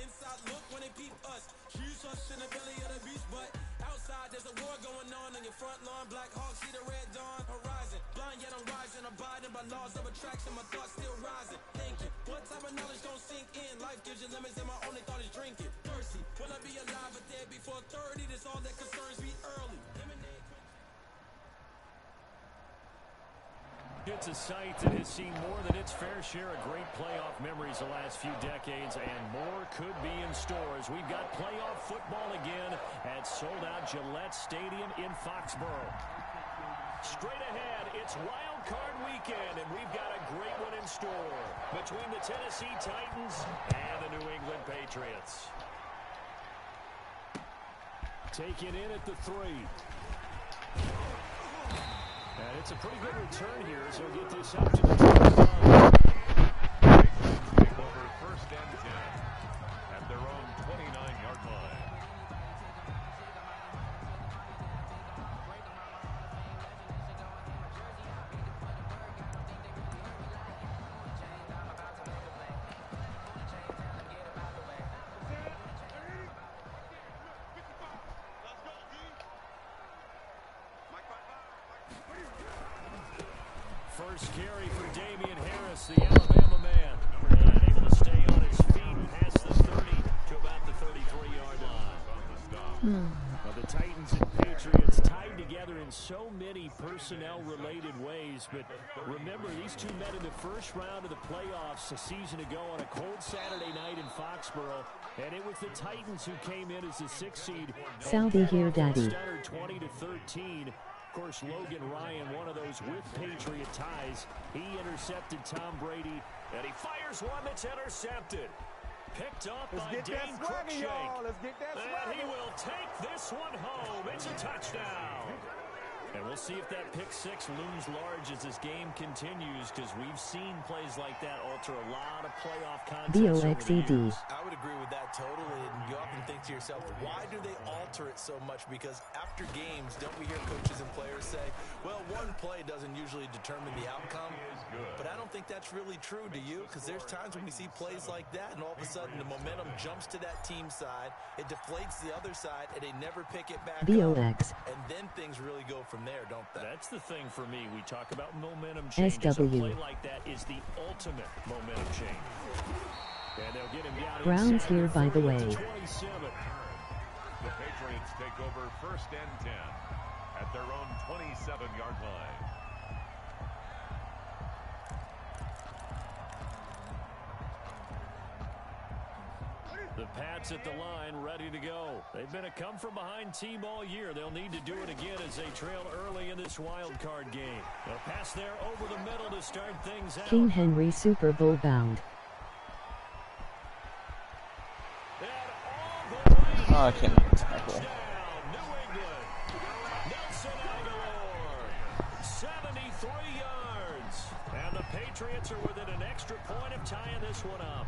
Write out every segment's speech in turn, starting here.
inside look when they peep us. Shoes us in the belly of the beast, but outside there's a war going on your front lawn. Black Hawk see the red dawn horizon. Blind yet I'm rising, abiding by laws of attraction. My thoughts still rising. Thinking, what type of knowledge don't sink in? Life gives you limits, and my only thought is drinking. Thirsty, will I be alive or dead before 30? That's all that concerns me early. It's a site that has seen more than its fair share of great playoff memories the last few decades, and more could be in store as we've got playoff football again at sold-out Gillette Stadium in Foxborough. Straight ahead, it's Wild Card Weekend, and we've got a great one in store between the Tennessee Titans and the New England Patriots. Taken in at the 3. And it's a pretty good return here, so we'll get this up to the 25. Take over first and 10 at their own 29-yard line. First carry for Damian Harris, the Alabama man. And able to stay on his feet past the 30 to about the 33-yard line. Well, the Titans and Patriots tied together in so many personnel-related ways. But remember, these two met in the first round of the playoffs a season ago on a cold Saturday night in Foxborough. And it was the Titans who came in as the 6th seed. Salvi here, Daddy. 20-13. Of course, Logan Ryan, one of those with Patriot ties. He intercepted Tom Brady, and he fires one that's intercepted. Picked up by Dane Cruikshank. And he will take this one home. It's a touchdown. And we'll see if that pick 6 looms large as this game continues, because we've seen plays like that alter a lot of playoff contests. VOXED. I would agree with that totally, and you often think to yourself, why do they alter it so much? Because after games, don't we hear coaches and players say, well, one play doesn't usually determine the outcome, but I don't think that's really true, do you? Because there's times when we see plays like that, and all of a sudden the momentum jumps to that team side, it deflates the other side, and they never pick it back VOX. up, and then things really go from there, don't they? That's the thing for me. We talk about momentum changes. SW. A play like that is the ultimate momentum change. And they'll get him down Browns here, by the way. 27. The Patriots take over first and 10 at their own 27-yard line. The Pats at the line, ready to go. They've been a come-from-behind team all year. They'll need to do it again as they trail early in this wild card game. They'll pass there over the middle to start things out. King Henry Super Bowl bound. Oh, I can't make a tackle. New England. Nelson Aguilar, 73 yards. And the Patriots are within an extra point of tying this one up.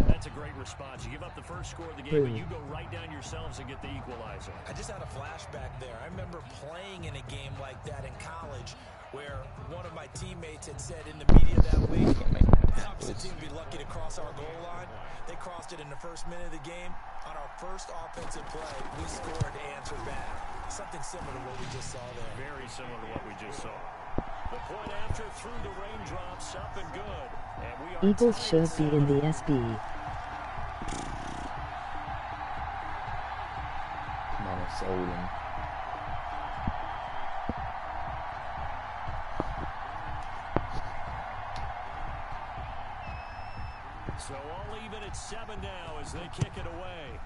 That's a great response. You give up the first score of the game, but you go right down yourselves and get the equalizer. I just had a flashback there. I remember playing in a game like that in college where one of my teammates had said in the media that week, the opposite team would be lucky to cross our goal line. They crossed it in the first minute of the game. On our first offensive play, we scored to answer back. Something similar to what we just saw there. Very similar to what we just saw. The point after through the raindrops, up and good. And we are Eagles should be in the SB. Minnesota. So all even at 7 now as they kick it away.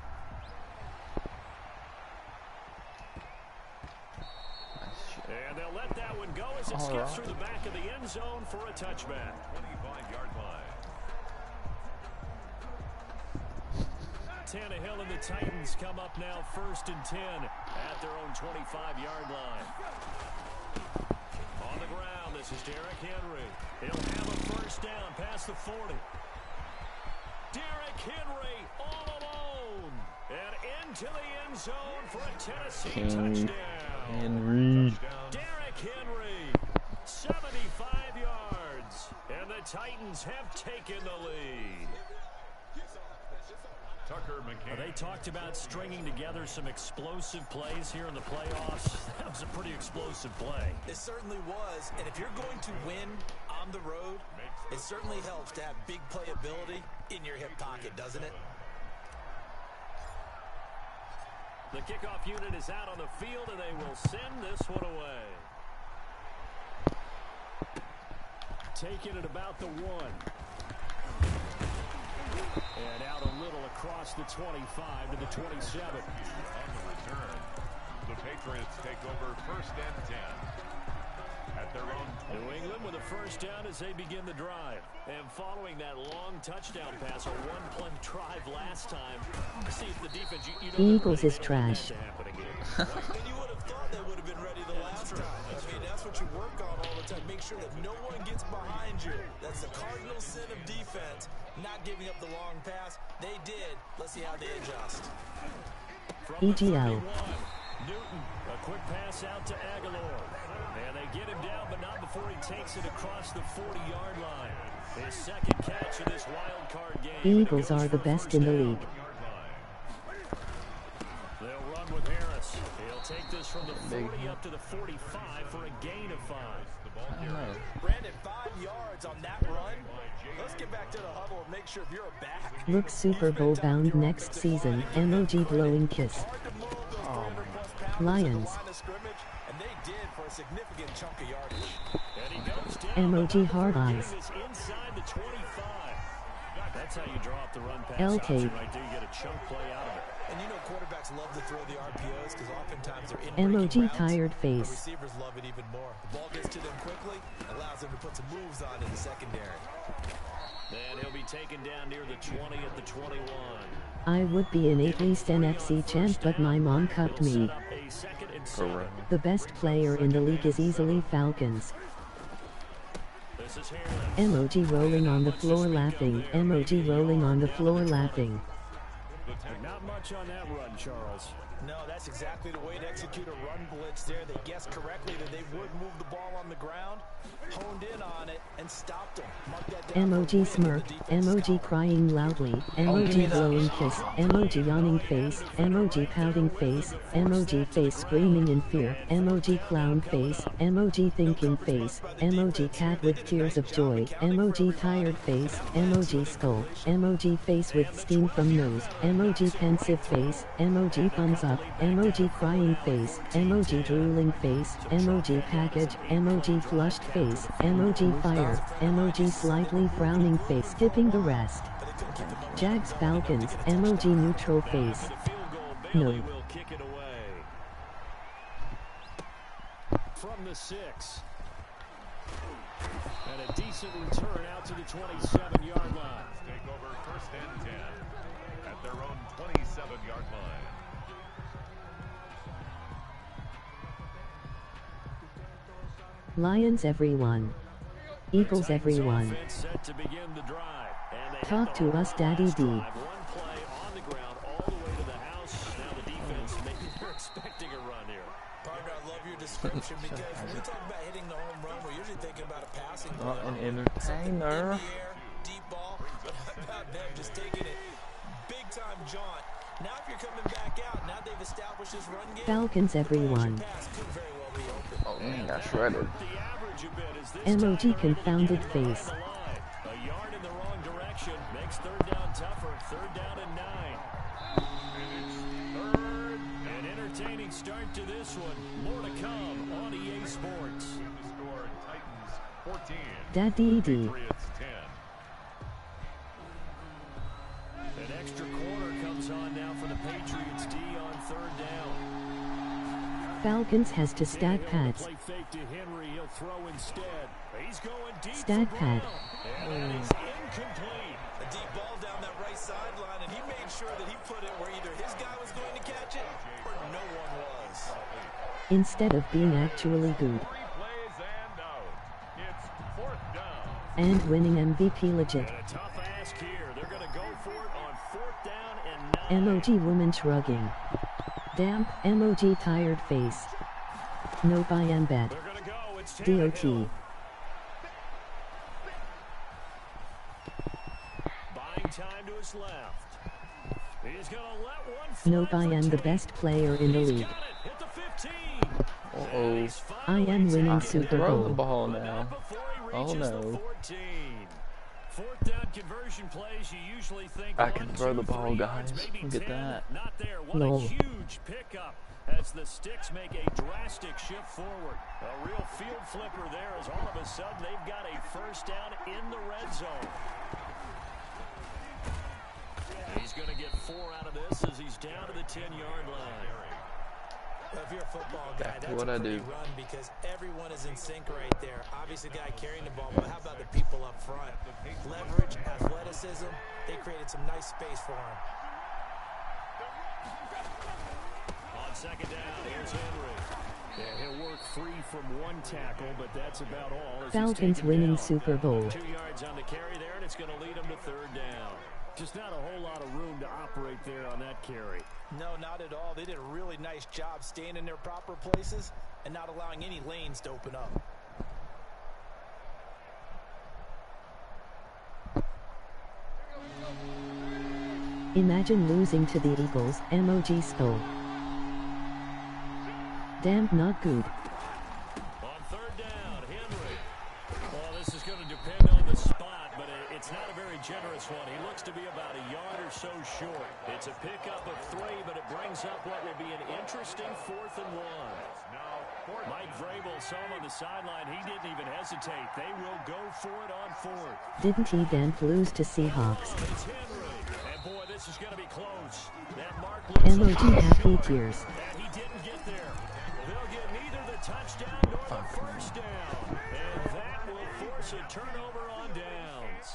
And they'll let that one go as it skips through the back of the end zone for a touchback. 25-yard line. Tannehill and the Titans come up now first and 10 at their own 25-yard line. On the ground, this is Derrick Henry. He'll have a first down past the 40. Derrick Henry all alone. And into the end zone for a Tennessee touchdown. Henry. Derrick Henry, 75 yards. And the Titans have taken the lead. Tucker McCann. They talked about stringing together some explosive plays here in the playoffs. That was a pretty explosive play. It certainly was, and if you're going to win on the road, it certainly helps to have big playability in your hip pocket, doesn't it? The kickoff unit is out on the field, and they will send this one away. Taking it about the 1. And out a little across the 25 to the 27. On the return, the Patriots take over first and 10. At their own 20. New England with a first down as they begin the drive. And following that long touchdown pass, a one-play drive last time. See if the defense, you know, Eagles is trash. And you would have thought they would have been ready the last time. I mean, that's what you work on all the time. Make sure that no one gets behind you. That's the cardinal sin of defense, not giving up the long pass. They did. Let's see how they adjust. EGO. Newton, a quick pass out to Aguilar. And they get him down, but not before he takes it across the 40-yard line. His second catch of this wild card game. Eagles are the best in the league. They'll run with Harris. He'll take this from the 40 up to the 45 for a gain of 5. Brandon, 5 yards on that run. Let's get back to the huddle and make sure if you're a back. Look Super Bowl bound next season. MOG blowing kiss. Lions. And they did for a significant chunk of yardage. MOG hard eyes. Inside the 25. That's how you draw up the run pass LK. option right there. You get a chunk play out of it. And you know quarterbacks love to throw the RPOs because oftentimes they're in MOG tired face. Receivers love it even more. The ball gets to them quickly, allows them to put some moves on in the secondary. Then he'll be taken down near the 20 at the 21. I would be an at least NFC champ, but my mom cupped me. A second and 7. The best player in the league is easily Falcons. This is Harris. MOG rolling on the floor laughing. MOG rolling on the floor laughing. Not much on that run, Charles. No, that's exactly the way to execute a run blitz there. They guessed correctly that they would move the ball on the ground, honed in on it, and stopped them. Mark that down. MOG smirk. MOG crying loudly. MOG blowing kiss. MOG yawning face. MOG pouting face. MOG face screaming in fear. MOG clown face. MOG thinking face. MOG cat with tears of joy. MOG tired face. MOG skull. MOG face with steam from nose. MOG pensive face. MOG thumbs up. MOG crying face. MOG drooling face. MOG package. MOG flushed face. MOG fire. MOG slightly frowning face. Skipping the rest. Jags Falcons. MOG neutral face. No. Will kick it away. From the 6. And a decent return out to the 27-yard line. Take over first and 10 at their own 27-yard line. Lions everyone. Eagles everyone. Set to begin the drive. And they Talk to us Daddy D. one play on the ground all the way to the house. Now the defense, maybe they're expecting a run here. Partner, I love your description because when we talk about hitting the home run, we're usually thinking about a passing Not play. an Something in entertainer. the air, deep ball, but how about them just taking it big time jaunt. Now if you're coming back out, now they've established this run game. Falcons everyone. Pass could very well be open. Oh, man, got shredded. The average a bit is this MOG time confounded on face. the line. A yard in the wrong direction makes third down tougher. Third down and 9. An entertaining start to this one. More to come on EA Sports. With the score, Titans 14. Daddy D. Patriots 10. An extra corner comes on now for the Patriots D on third down. Falcons has to stack pads. Play fake to Henry. He'll throw instead. He's going deep. Stack for pad. Brown. And that is incomplete. A deep ball down that right sideline, and he made sure that he put it where either his guy was going to catch it or no one was. Instead of being actually good. 3 plays and out. It's fourth down. And winning MVP legit. And a tough ask here. They're going to go for it on fourth down and 9. MOG woman shrugging. Damp. MOG tired face. No by embed. They're going to go. It's DOT. Tannehill. Buying time to his left. He's gonna let one fly. Nope, I am the best player in the league. Hit the 15. Uh-oh. I am winning I can Super throw the Bowl. ball now. Oh no. Fourth down conversion plays, you usually think I can 1, throw 2, the ball, 3 guys. yards, maybe Look at 10. that. Not there. What Lol. a huge pickup as the Sticks make a drastic shift forward. A real field flipper there as all of a sudden they've got a first down in the red zone. He's going to get 4 out of this as he's down to the 10-yard line. Well, if you're a football guy, Back to that's what a I pretty do. run because everyone is in sync right there. Obviously, the guy carrying the ball, but how about the people up front? Leverage, athleticism, they created some nice space for him. On second down, here's Henry. Yeah, he'll work free from one tackle, but that's about all. As Falcons winning Super Bowl. 2 yards on the carry there, and it's going to lead him to third down. Just not a whole lot of room to operate there on that carry. No, not at all. They did a really nice job staying in their proper places and not allowing any lanes to open up. Imagine losing to the Eagles. MOG skull. Damn, not good. On third down, Henry. Well, this is going to depend on the spot, but it's not a very generous one. He looks to be about a yard or so short. It's a pickup of 3, but it brings up what will be an interesting 4th and 1. Mike Vrabel saw him on the sideline. He didn't even hesitate. They will go for it on 4th. Didn't he then lose to Seahawks? It's Henry. And boy, this is going to be close. That mark MOG happy tears. and he didn't get there. They'll get neither the touchdown nor the first down. And that will force a turnover on downs.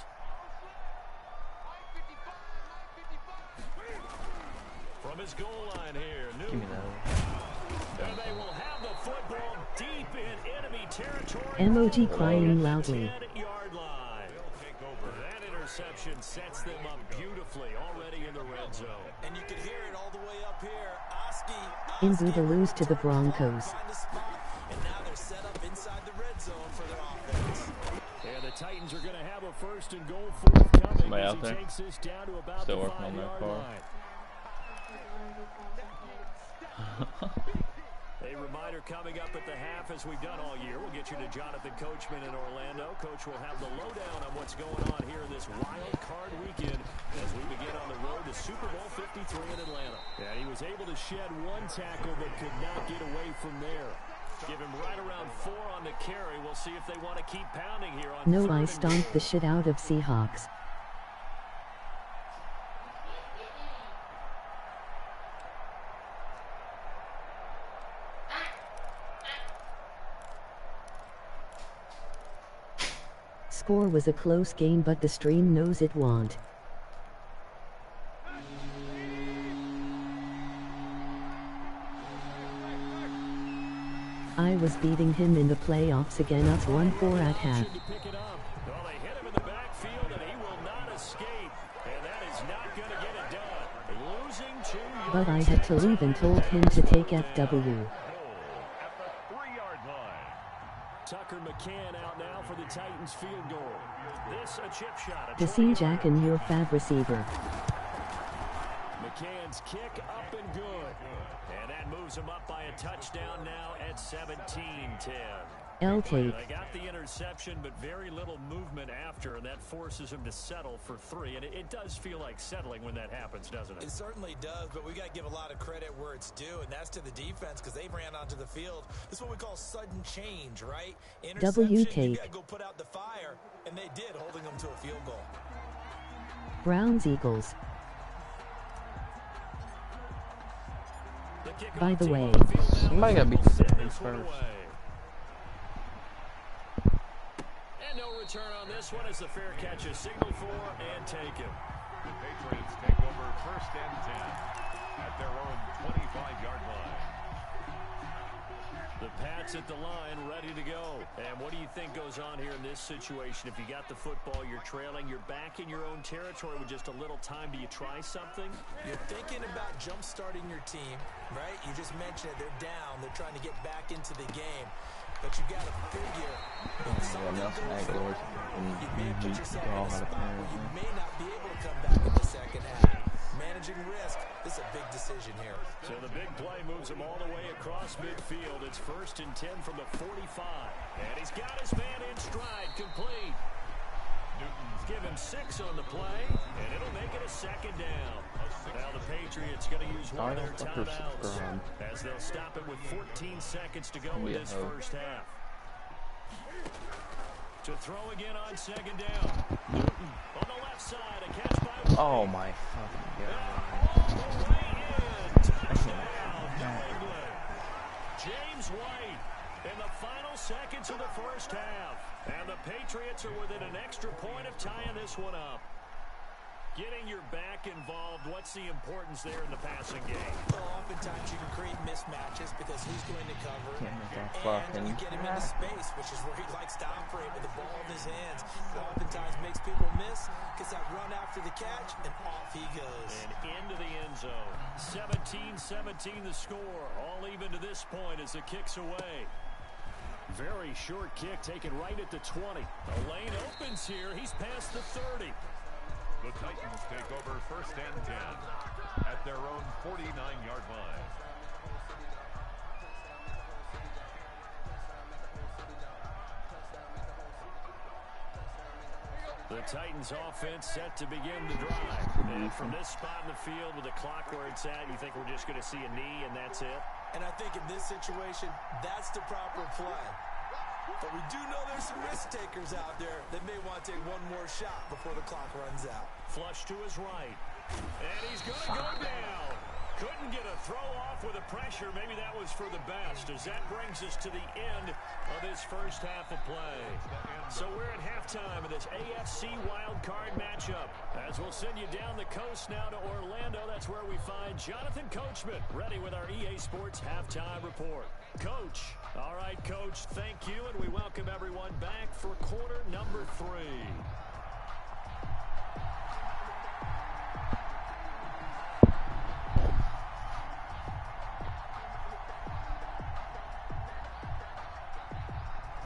From his goal line here, Give me Newton. that. And they will have the football deep in enemy territory. MOG crying loudly. 10-yard line. That interception sets them up beautifully already in the red zone. And you can hear it all the way up here. Inbu to lose to the Broncos. Find a spot, and now they're set up inside the red zone for their offense. And the Titans are going to have a first and goal forthcoming Somebody as out he there? takes this down to about Still the working on that 5-yard car. line. A reminder coming up at the half, as we've done all year. We'll get you to Jonathan Coachman in Orlando. Coach will have the lowdown on what's going on here in this wild card weekend as we begin on the road to Super Bowl 53 in Atlanta. And he was able to shed 1 tackle but could not get away from there. Give him right around 4 on the carry. We'll see if they want to keep pounding here on No, I third and stomped goal. the shit out of Seahawks. Score was a close game, but the stream knows it won't. I was beating him in the playoffs again, up 1-4 at half. To pick it up. Well, they hit him in the backfield, and he will not escape. And that is not going to get it done. Losing 2 yards. But I had to leave and told him to take FW. At the 3-yard line. Tucker McCann out now for the Titans field goal. This a chip shot. To see Jack and your fab receiver. McCann's kick up and good. And that moves him up by a touchdown now at 17-10. L-tape. They got the interception, but very little movement after, and that forces him to settle for 3. And it does feel like settling when that happens, doesn't it? It certainly does, but we got to give a lot of credit where it's due, and that's to the defense because they ran onto the field. This is what we call sudden change, right? Interception, you tape. got to go put out the fire, and they did, holding them to a field goal. Browns Eagles. By the way, Somebody got to beat the Saints first. And no return on this one as the fair catch is signaled for and taken. The Patriots take over first and 10 at their own 25-yard line. The Pats at the line, ready to go. And what do you think goes on here in this situation? If you got the football, you're trailing, you're back in your own territory with just a little time. Do you try something? You're thinking about jump-starting your team, right? You just mentioned it. They're down. They're trying to get back into the game. But you got to figure if something goes wrong, you may put yourself in a spot where you may not be able to come back in the second half. managing risk. This is a big decision here. So the big play moves him all the way across midfield. It's 1st and 10 from the 45. And he's got his man in stride, complete. Newton's give him 6 on the play, and it'll make it a 2nd down. Now the Patriots going to use one of their timeouts as they'll stop it with 14 seconds to go in this first half. To throw again on 2nd down. Newton on the left side, a catch by White. Oh my fucking god. All the way in. Touchdown, New England. James White in the final seconds of the first half. And the Patriots are within an extra point of tying this one up. Getting your back involved, what's the importance there in the passing game? Well, oftentimes you can create mismatches because who's going to cover and you get him into space, which is where he likes to operate with the ball in his hands. It oftentimes makes people miss, gets that run after the catch, and off he goes. And into the end zone. 17-17 the score. All even to this point as the kick's away. Very short kick taken right at the 20. The lane opens here. He's past the 30. The Titans take over 1st and 10 at their own 49-yard line. The Titans offense set to begin the drive. And from this spot in the field with the clock where it's at, you think we're just going to see a knee and that's it? And I think in this situation, that's the proper play. But we do know there's some risk takers out there that may want to take one more shot before the clock runs out. Flush to his right. And he's going to go down. Couldn't get a throw off with the pressure. Maybe that was for the best, as that brings us to the end of this first half of play. So we're at halftime of this AFC wildcard matchup. As we'll send you down the coast now to Orlando, that's where we find Jonathan Coachman, ready with our EA Sports Halftime Report. Coach. All right, Coach, thank you, and we welcome everyone back for quarter number 3.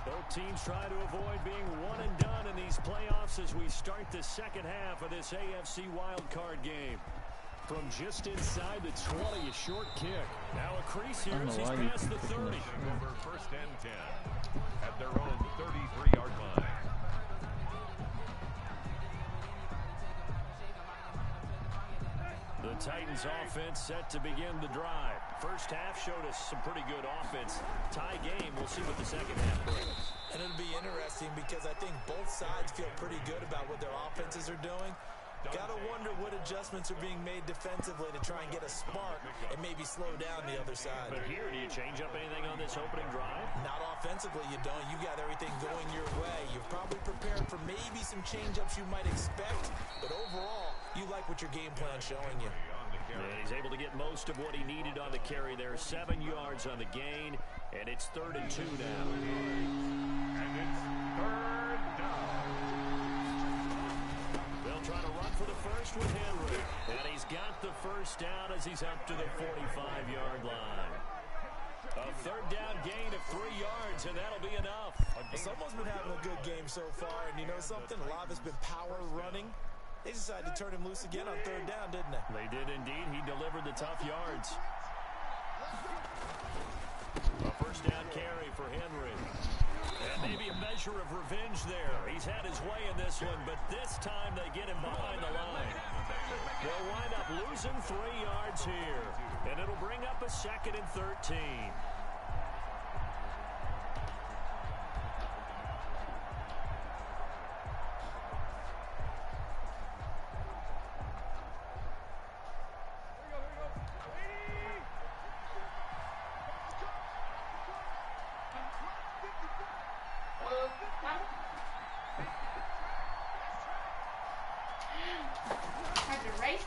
Both teams try to avoid being one and done in these playoffs as we start the second half of this AFC wildcard game. From just inside the 20, a short kick. Now a crease here as he's past the 30. Over 1st and 10 at their own 33-yard line. The Titans offense set to begin the drive. First half showed us some pretty good offense. Tie game, we'll see what the second half brings. And it'll be interesting because I think both sides feel pretty good about what their offenses are doing. Gotta wonder what adjustments are being made defensively to try and get a spark and maybe slow down the other side. But here, do you change up anything on this opening drive? Not offensively, you don't. You got everything going your way. You've probably prepared for maybe some change-ups you might expect, but overall, you like what your game plan's showing you. And he's able to get most of what he needed on the carry there. 7 yards on the gain, and it's 3rd and 2 now. And it's 3rd down. They'll try to run for the first with Henry. And he's got the first down as he's up to the 45-yard line. A 3rd down gain of 3 yards, and that'll be enough. Someone's been having a good game so far, and you know something? A lot of it's been power running. They decided to turn him loose again on 3rd down, didn't they? They did indeed. He delivered the tough yards. A first down carry for Henry. And maybe a measure of revenge there. He's had his way in this one, but this time they get him behind the line. They'll wind up losing 3 yards here. And it'll bring up a 2nd and 13.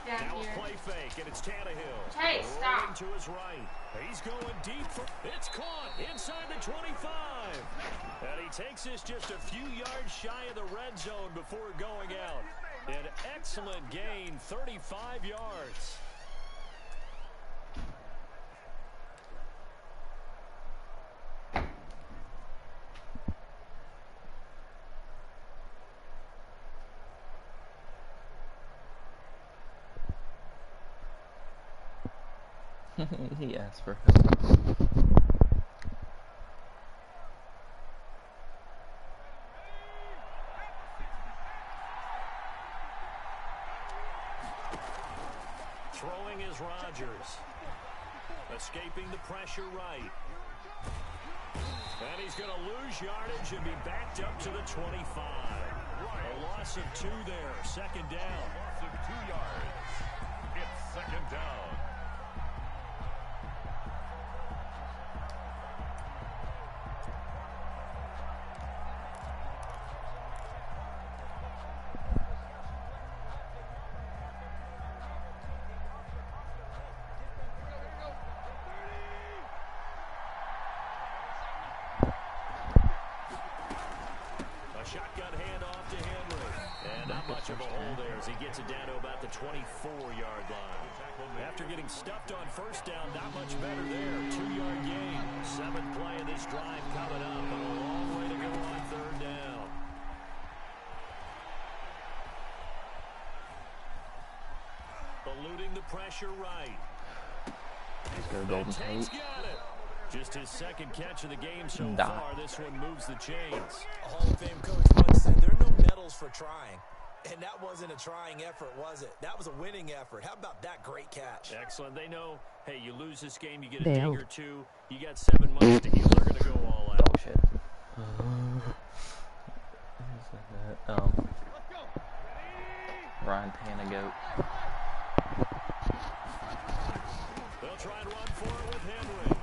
Now a play fake, and it's Tannehill. Hey, stop. To his right. He's going deep for... It's caught inside the 25. And he takes this just a few yards shy of the red zone before going out. An excellent gain, 35 yards. He asked for help. Throwing is Rodgers. Escaping the pressure right. And he's going to lose yardage and be backed up to the 25. A loss of 2 there. Second down. Loss of 2 yards. It's second down. Shotgun handoff to Henry. And not much of a hole there as he gets it down to about the 24-yard line. After getting stuffed on first down, not much better there. 2-yard gain. 7th play of this drive coming up. And a long way to go on third down. Eluding the pressure right. Let's go, Golden Tate. Got it. Just his second catch of the game so far. This one moves the chains. A Hall of Fame coach once said there are no medals for trying. And that wasn't a trying effort, was it? That was a winning effort. How about that great catch? Excellent. They know, hey, you lose this game, you get a dig or two. You got 7 months to heal. They're going to go all out. Oh, shit. Ryan Panagoat. They'll try and run for it with Henry.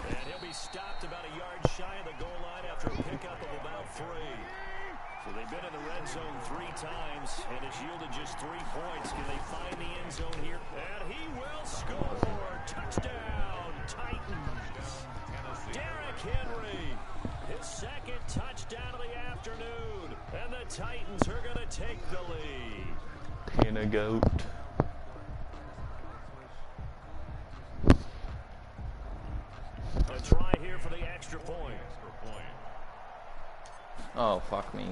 And he'll be stopped about a yard shy of the goal line after a pickup of about 3. So they've been in the red zone 3 times, and it's yielded just 3 points. Can they find the end zone here? And he will score. Touchdown, Titans. Derrick Henry, his second touchdown of the afternoon. And the Titans are going to take the lead. Panagoat. A try here for the extra point. Oh, fuck me.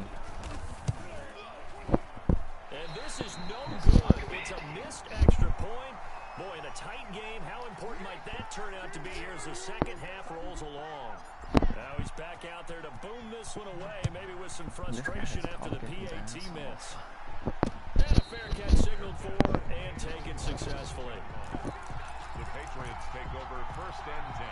And this is no good. It's a missed extra point. Boy, in a tight game, how important might that turn out to be here as the second half rolls along? Now he's back out there to boom this one away, maybe with some frustration after the PAT miss. And a fair catch signaled for and taken successfully. The Patriots take over first and 10.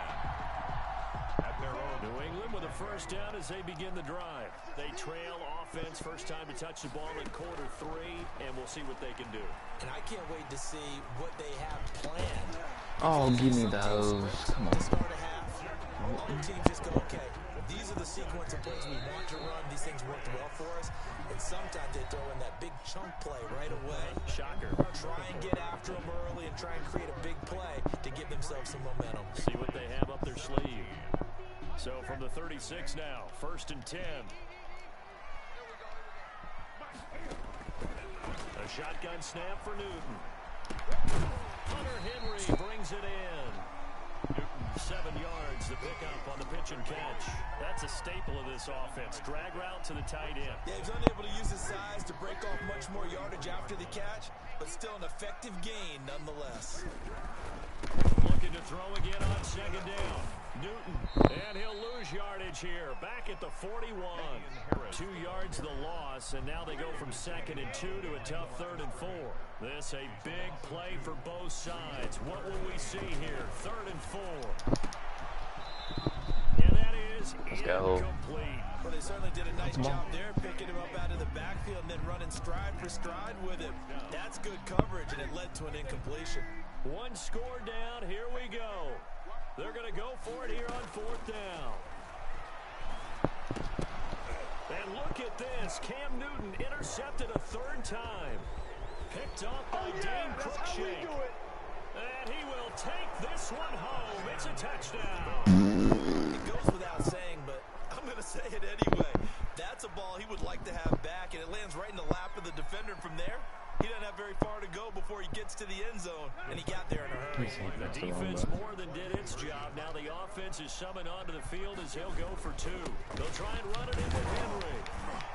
At their own. New England with a first down as they begin the drive. They trail offense, first time to touch the ball in quarter 3, and we'll see what they can do. And I can't wait to see what they have planned. Oh, give me those. Come on. To start a half, other teams just go, okay, these are the sequence of plays we want to run. These things worked well for us. And sometimes they throw in that big chunk play right away. Shocker. Try and get after them early and try and create a big play to give themselves some momentum. See what they have up their sleeve. So from the 36 now, first and 10. A shotgun snap for Newton. Hunter Henry brings it in. Newton, 7 yards, the pickup on the pitch and catch. That's a staple of this offense. Drag route to the tight end. Yeah, he's unable to use his size to break off much more yardage after the catch, but still an effective gain nonetheless. Looking to throw again on second down. Newton, and he'll lose yardage here. Back at the 41. 2 yards the loss, and now they go from 2nd and 2 to a tough 3rd and 4. This a big play for both sides. What will we see here? 3rd and 4. And that is incomplete. Well, they certainly did a nice job there, picking him up out of the backfield and then running stride for stride with him. That's good coverage, and it led to an incompletion. 1 score down. Here we go. They're going to go for it here on 4th down. And look at this. Cam Newton intercepted a 3rd time. Picked off by Dane Cruikshank. And he will take this one home. It's a touchdown. It goes without saying, but I'm going to say it anyway. That's a ball he would like to have back, and it lands right in the lap of the defender from there. He doesn't have very far to go before he gets to the end zone, and he got there in a hurry. The defense more than did its job. Now the offense is summoned onto the field as he'll go for 2. They'll try and run it in with Henry.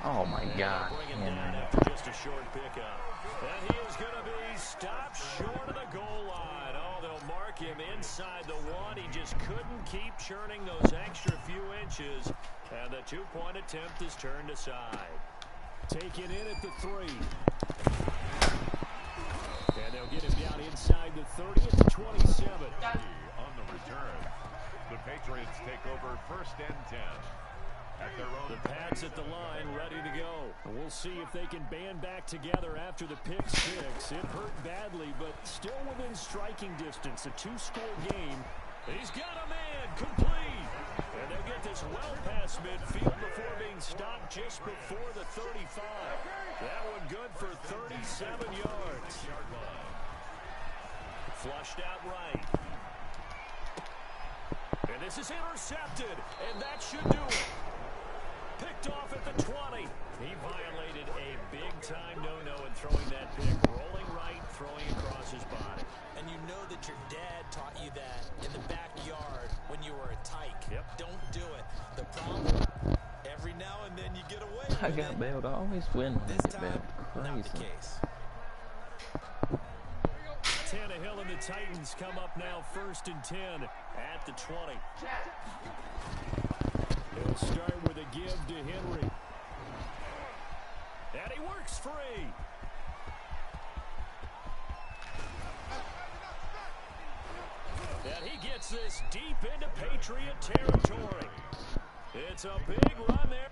Oh, my God. Bring it down after just a short pickup. And he is going to be stopped short of the goal line. Oh, they'll mark him inside the one. He just couldn't keep churning those extra few inches. And the two-point attempt is turned aside. Take it in at the 3. And they'll get him down inside the 30 at the 27. On the return, the Patriots take over first and 10. At their own The Pats at the line, ready to go. And we'll see if they can band back together after the pick six. It hurt badly, but still within striking distance. A 2-score game. He's got a man, complete. And they'll get this well past midfield before being stopped just before the 35. That one good for 37 yards. Flushed out right. And this is intercepted, and that should do it. Picked off at the 20. He violated a big-time no-no in throwing that pick. Rolling right, throwing across his body. And you know that your dad taught you that in the backyard when you were a tyke. Yep. Don't do it. The problem, every now and then you get away with I got bailed. I always win when I This get time, bailed. not the Crazy. case. Tannehill and the Titans come up now first and 10 at the 20. He'll start with a give to Henry. And he works free. And he gets this deep into Patriot territory. It's a big run there.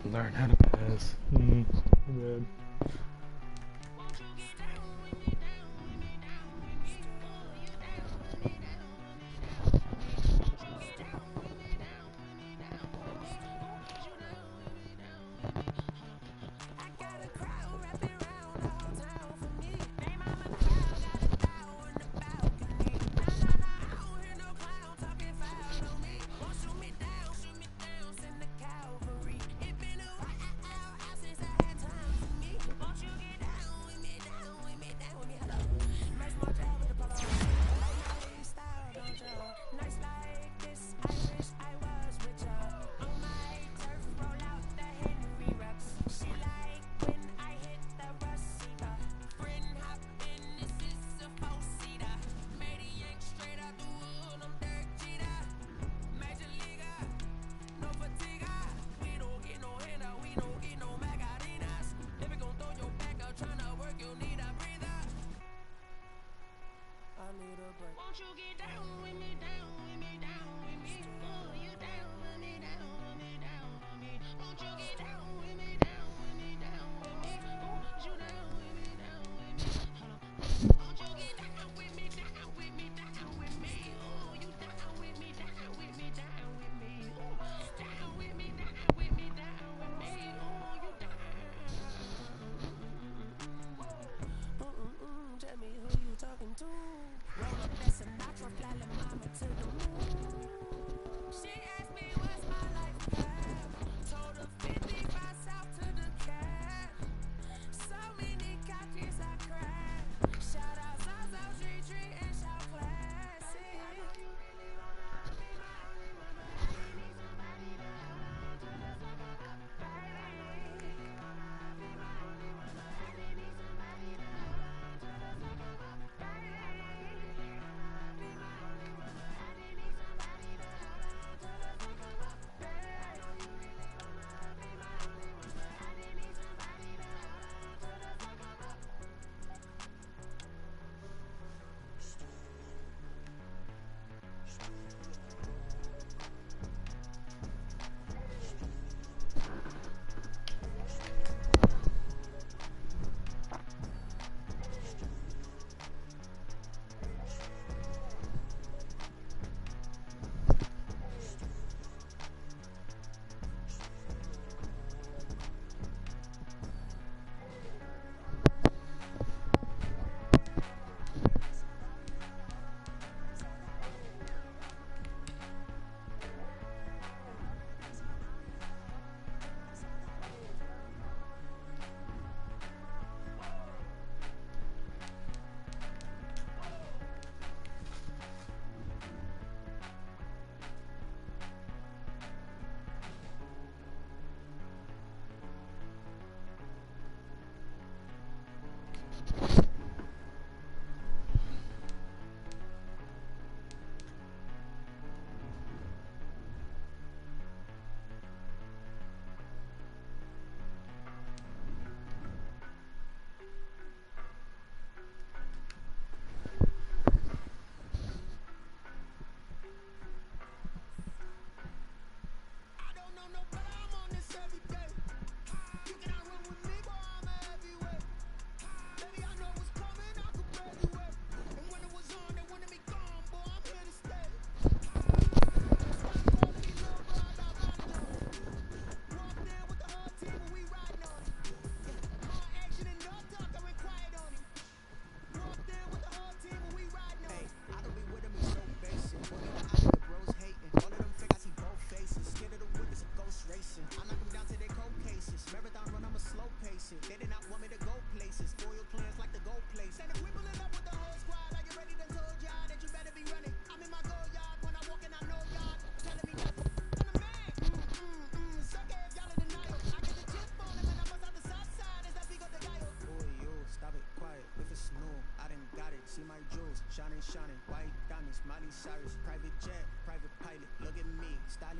Learn how to pass. Bad.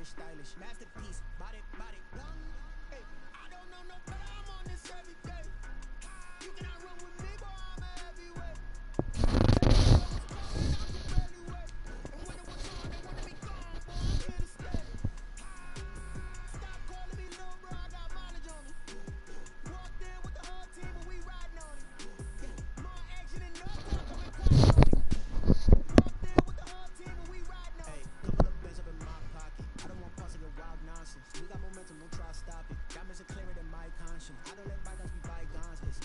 stylish, masterpiece, body, hey, I don't know no better, I'm on this every day. You cannot run with me, boy, I'm a heavyweight. And when it was on, they wanted me gone, boy, I'm here to stay. Stop calling me little bro, I got mileage on me. Walked in with the whole team and we riding on it. More action and no talk, coming quiet on it. Walked in with the whole team and we riding on it. Hey, couple of bands up in my pocket. I don't want parts of your wild nonsense. We got momentum, don't try to stop it. Diamonds are clearer than my conscience. I don't let bygones be bygones, cause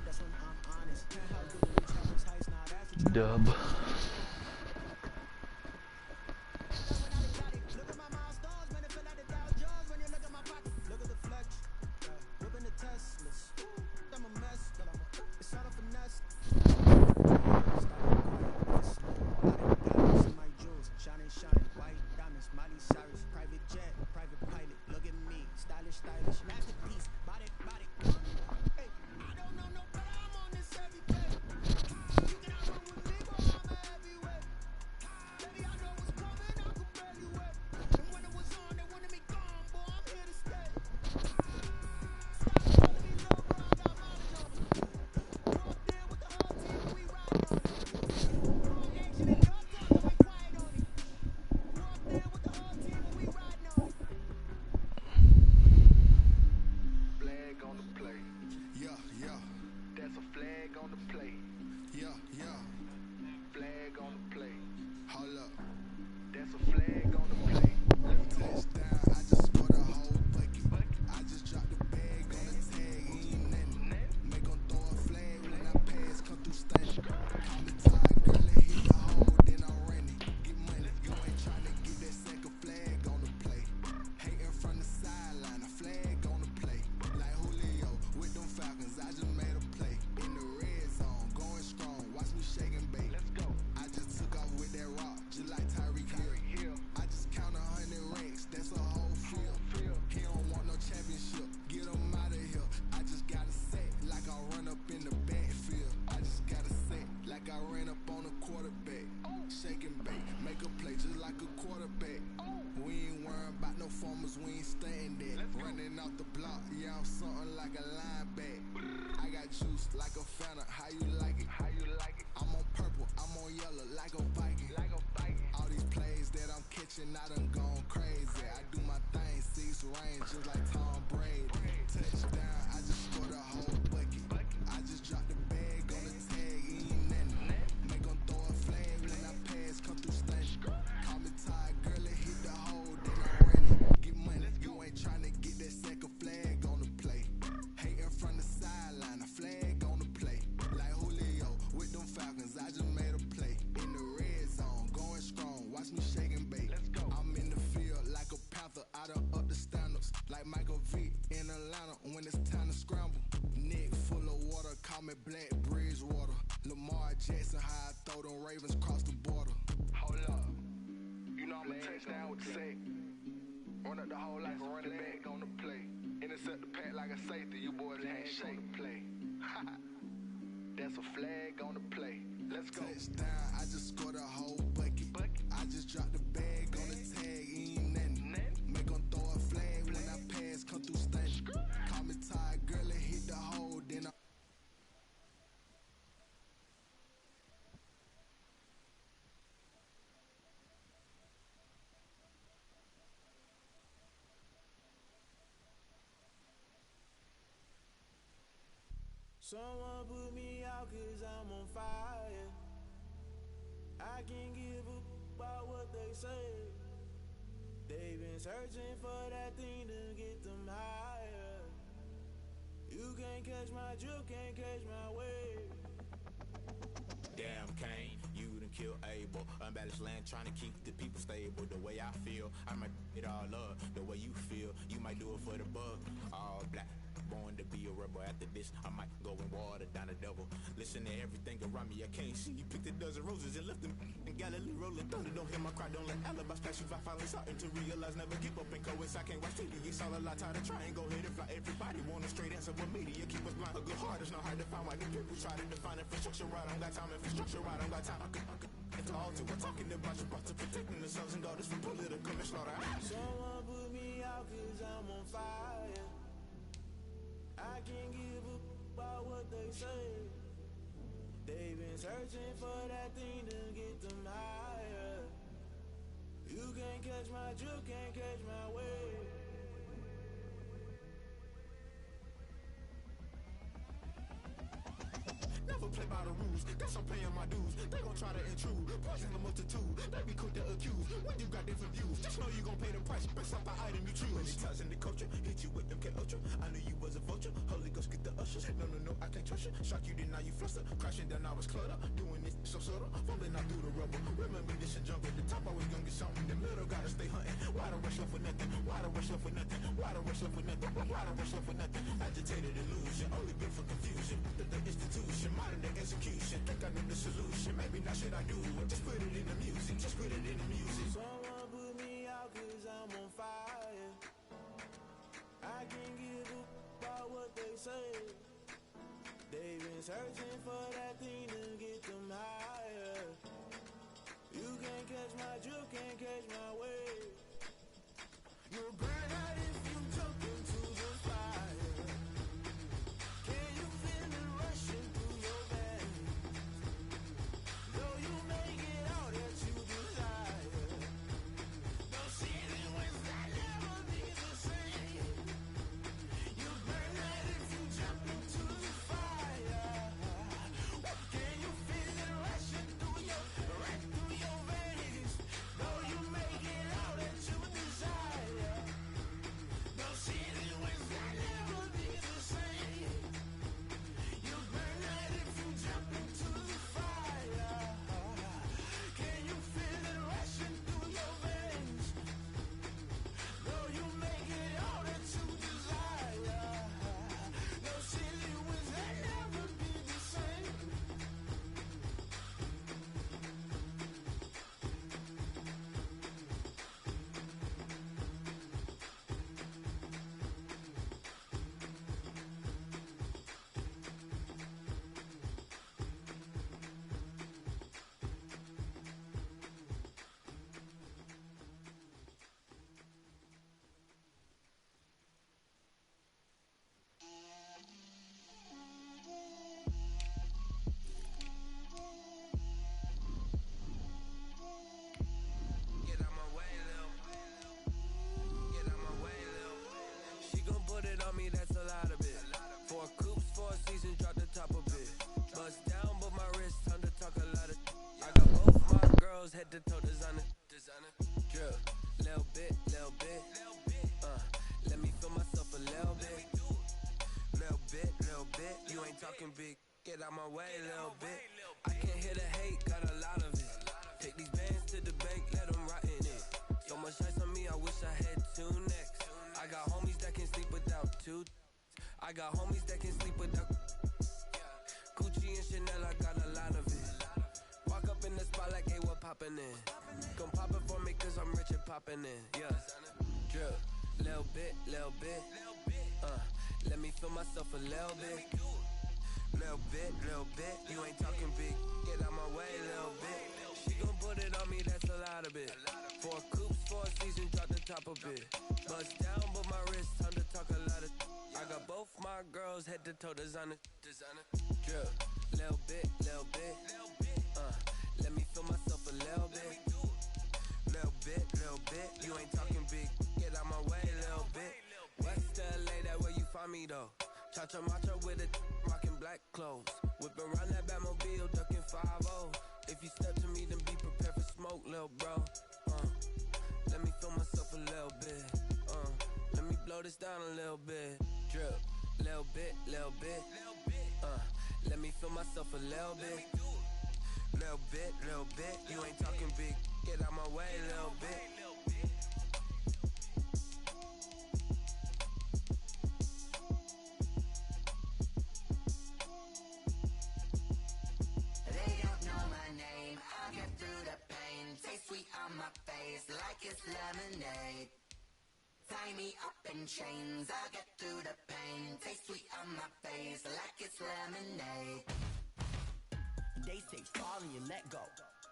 that's when I'm honest. How good we reach Heaven's heights, now that's what you Dub. Look at my milestones, man, it feel like the Dow Jones when you look at my pocket. Look at the flex, whipping the Teslas. I'm a mess, it's all a finesse. Stop my jewels, shining, white diamonds, Miley Cyrus, private jet, private pilot. Look at me, stylish, masterpiece, body. Hey, I don't know no better, I'm on this every day. You cannot run with me, boy, I'm a heavyweight. Baby, I know what's coming, I can barely wait. And when it was on, they wanted me gone, boy, I'm here to stay. Stop calling me little bro, I got mileage on me. Walked in with the whole team and we riding on it. More action and no talk, coming quiet on it. Walked in with the whole team and we riding on it. Flag on the play. Yeah. That's a flag on the play. Yeah. Flag on the play. Hold up. That's a flag on the play. Touchdown, I just scored a whole bucket. I just dropped the bag on the tag, ain't nothing. Make 'em throw a flag when I pass, come through stunning. Call me tired, girl, and hit the hole, then I'm running. Get money, you ain't tryna get that second flag on the play. Hating from the sideline, a flag on the play. Like Julio with them Falcons, I just made a play. In the red zone, going strong, watch me shake and bake. Let's go. I just took off with that rock, just like Tyreek Hill. I just count 100 racks, that's a whole field. He don't want no championship, get him out of here. I just got a set, like I run up in the backfield. I just got a set, like I ran up on a quarterback. Shake and bake, make a play just like a quarterback. We ain't worrying about no formers, we ain't staying there. Running off the block, yeah, I'm something like a lineback. I got juice like a Fanta, how you like it? I'm on purple, I'm on yellow, like a Viking. All these plays that I'm catching, I done gone crazy. I do my thing, 6 range, just like Tom Brady. Touchdown, I just scored a whole bucket. I just dropped the bag on the tag, ain't nothing. Make 'em throw a flag when I pass, come through stunning. Call me tired, girl, and hit the hole, then I'm running. Get money, you ain't tryna get that second flag on the play. Hating from the sideline, a flag on the play. Like Julio with them Falcons, I just made a play. In the red zone, going strong, watch me shake and bake. Let's go. I'm in the field like a panther, I done up the standards. Like Michael Vick in Atlanta when it's time to scramble. Neck full of water, call me Black Bridgewater. Lamar Jackson, how I throw them Ravens cross the border. Hold up, you know I'm a touchdown with the sack. Run up the hole like a running back on the play. Intercept the pack like a safety, you boys can't shake play. That's a flag on the play. Let's go. Touchdown, I just scored a whole bucket. I just dropped the bag on the tag, ain't nothing. Make 'em throw a flag when I pass, come through stunning. Call me tired, girl, and hit the hole, then I Someone put me out 'cause I'm on fire. I can't give a about what they say. They've been searching for that thing to get them higher. You can't catch my drift, can't catch my wave. Damn Kane, you done kill Abel. Unbalanced land trying to keep the people stable. The way I feel, I might it all up. The way you feel, you might do it for the bug. All black, born to be a rebel. After this, I might go and water down the devil. Listen to everything around me, I can't see. You picked a dozen roses and left them in Galilee rolling thunder. Don't hear my cry, don't let alibis pass you. I finally starting to realize, never give up and coincide. I can't watch TV, it's all a lot. Tired of trying, go ahead and fly. Everybody want a straight answer with media, keep us blind. A good heart is not hard to find. Why the people try to define infrastructure right? I don't got time, infrastructure right, I don't got time. It's all to we're talking about you, about to protecting the sons and daughters from political manslaughter. Someone I'm on fire. I can't give up about what they say. They've been searching for that thing to get them higher. You can't catch my drift, can't catch my wave. Never play by the rules, guess I'm paying my dues. They gon' try to intrude, poison the multitude. They be quick to accuse, when you got different views. Just know you gon' pay the price, based off the item you choose. Many times in the culture, hit you with them K-Ultra. I knew you was a vulture, Holy Ghost get the ushers. No, I can't trust you. Shock you, then now you fluster. Crashing down, I was cluttered. Doing this so subtle, fumbling out through the rubble. Remember this and jungle, the top always gonna get something. The middle gotta stay hunting. Why the rush up for nothing? Why the rush up for nothing? Why the rush up for nothing? Why the rush up for nothing? Agitated illusion, only built for confusion. The institution, modern day execution. Think I know the solution. Maybe not shit I do. Just put it in the music. Just put it in the music. Someone put me out 'cause I'm on fire. I can't give up about what they say. They've been searching for that thing to get them higher. You can't catch my drift, can't catch my wave. You'll burn out if you jump into the fire. Can you feel it rushing through your veins? Though you make it all that you desire. No ceiling wins that never be the same. You burn out if you jump into the fire. Can you feel it rushing through your veins? Though you make it all that you desire. No ceiling wins that never be the same. You burn out if you jump into the fire. Can you feel it rushing through your veins? Though you make it all that you desire. No ceiling wins that never be the same. Get out my way, Lil. Get out my way, Lil. She gon' put it on me, that's a lot of it. 4 coops, 4 seasons, drop the top a bit. Bust down, but my wrist, time to talk a lot of. I got both my girls, head to toe designer. Drip, little bit, little bit. Let me feel myself a little bit. Little bit. You ain't talking big. Get out my way, little bit. I can't hear the hate, got a lot of it. Take these bands to the bank, let them rot in it. So much ice on me, I wish I had 2 necks. I got homies that can sleep without 2. I got homies that can sleep without Gucci and Chanel, I got a lot of it. Walk up in the spot like, hey, what poppin' in? Come pop it for me, 'cause I'm rich and poppin' in. Yeah, drip, little bit. Let me feel myself a little bit. Little bit. You ain't talking big. Get out my way, little bit. She gon' put it on me, that's a lot of it. 4 coops, 4 seasons, drop the top a bit. Bust down, but my wrist, time to talk a lot of. I got both my girls, head to toe designer. Drip, little bit. Let me feel myself a little bit. Little bit. You ain't talking big. Get out my way, little bit. West LA, that where you find me though. Cha-cha macha with a rockin' black clothes. Whip around that Batmobile, ducking 5-0. If you step to me, then be prepared for smoke, lil' bro. Let me feel myself a little bit. Let me blow this down a little bit. Drip, little bit. Let me feel myself a little bit. Little bit. You ain't talking big. Get out my way, little bit. Sweet on my face like it's lemonade. Tie me up in chains, I'll get through the pain. Taste sweet on my face like it's lemonade. They say fall and you let go,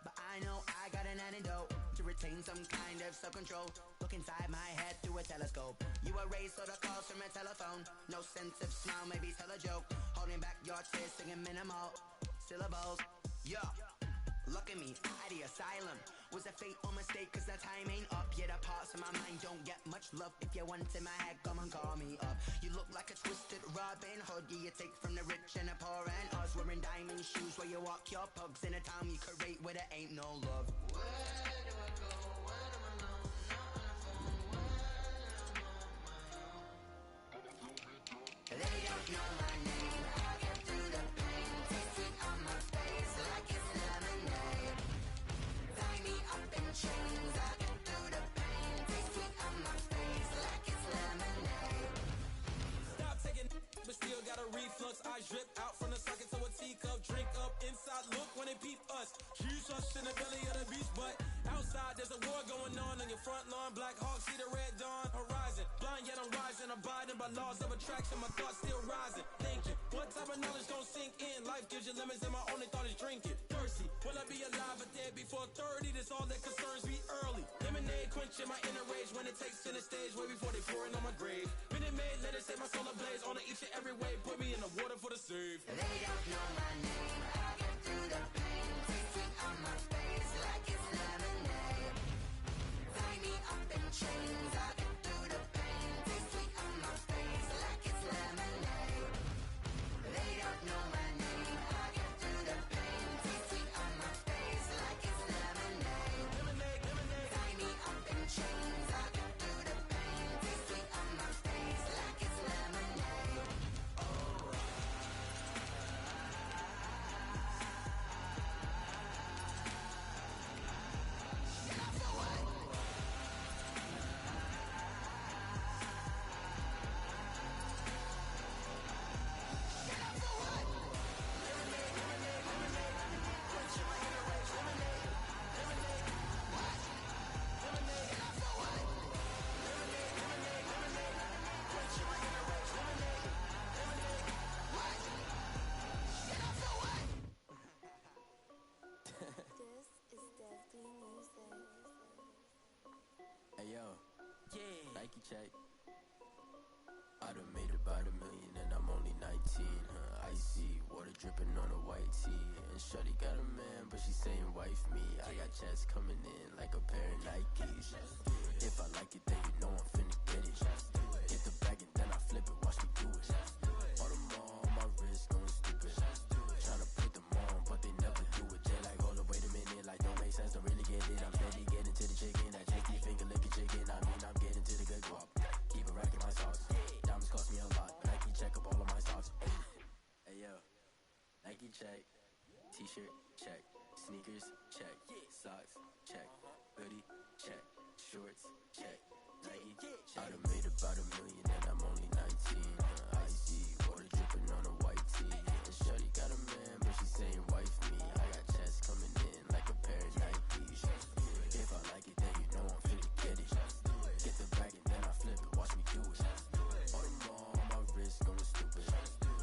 but I know I got an antidote to retain some kind of self-control. Look Look inside my head through a telescope. You erase all the calls from a telephone. No sense of smile, maybe tell a joke. Holding back your tears, singing minimal syllables. Yeah, look at me, at the asylum. Was a fate or mistake, cause the time ain't up. Yet the parts of my mind don't get much love. If you want in my head, come and call me up. You look like a twisted Robin Hood. Yeah, you take from the rich and the poor and us. Wearing diamond shoes where you walk your pugs. In a town you create where there ain't no love. Where do I go? When I'm alone? Not on the phone. When I'm on my own. They don't know my name. I get through the pain. Taste sweet on my face like it's lemonade. Tie me up in chains. I get through the pain. Taste sweet on my face like it's lemonade. Stop taking but still got a reflux. Eyes drip out from the socket to a teacup. Drink up inside, look when they peep us. Huge us in the belly of the beast, but outside there's a war going on your front lawn. Black Hawk, see the red dawn horizon. Blind yet I'm rising, abiding by laws of attraction. My thoughts still rising, thinking what type of knowledge gon' sink in? Life gives you lemons and my only thought is drinking. Thirsty, will I be alive or dead before 30? That's all that concerns me early. Lemonade quenching my inner rage when it takes center stage way before they pour it on my grave. Minute Maid, let it set my soul ablaze on each and every way. Put me in the water for the save. They don't know my name. I get through the pain. Taste sweet on my face like it's lemonade. Tie me up in chains. I get through the pain. Taste sweet on my face like it's lemonade. They don't know my name. I get through the pain. Taste sweet on my face like it's lemonade. Lemonade, lemonade. Tie me up in chains. I get through the pain. Taste sweet on my face like it's lemonade. Hey yo, yeah. Nike check. I done made about $1 million and I'm only 19. Icy water dripping on a white tee. And shorty got a man, but she saying wife me. I got checks coming in like a pair of Nikes. If I like it, then you know I'm finna get it. Get the bag and then I flip it. Watch me do it. All them on my wrist going stupid. Tryna put them on, but they never do it. They like, hold up, wait a minute. Like, don't make sense, don't really get it. I'm steady getting to the chicken. That tasty finger licking chicken. I mean, I'm getting to the good guap. Keep it racking my socks. Diamonds cost me a lot. Nike check up all of my socks. Hey yo, Nike check. T-shirt check. Sneakers check. Socks check. Hoodie check. Shorts check. Nike check. I done made about $1 million and I'm only 19. Icy water dripping on a white tee. And shorty got a man, but she saying wife me. I got checks coming in like a pair of Nikes. If I like it, then you know I'm finna get it. Get the bag and then I flip it. Watch me do it. All them on my wrist going stupid.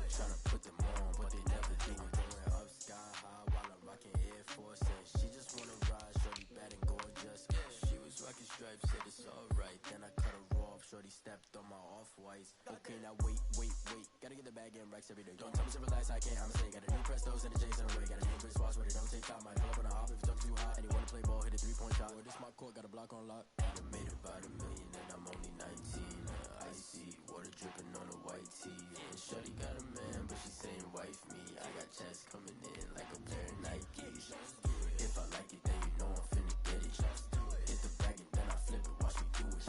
Tryna put them on, but they never do it. Going up sky high while I'm rocking Air Force. And she just wanna ride, shorty bad and gorgeous. She was rocking stripes, said it's alright. Then I cut her off, shorty stepped on my off-whites. Okay, now wait. Gotta get the bag and racks every day. Don't tell me to relax, I can't, I'ma say. Got a new Prestos and a Jason away. Got a new wristwatch where they don't take time. Might pull up on a hop if it's too hot. And he wanna play ball, hit a 3-point shot. Well, this my court, got a block on lock. I done made about $1 million and I'm only 19. Icy water dripping on a white tee. And shorty got a man, but she saying wife me. I got checks coming in like a pair of Nikes. If I like it, then you know I'm finna get it. Get the bag and then I flip it. Watch me do it.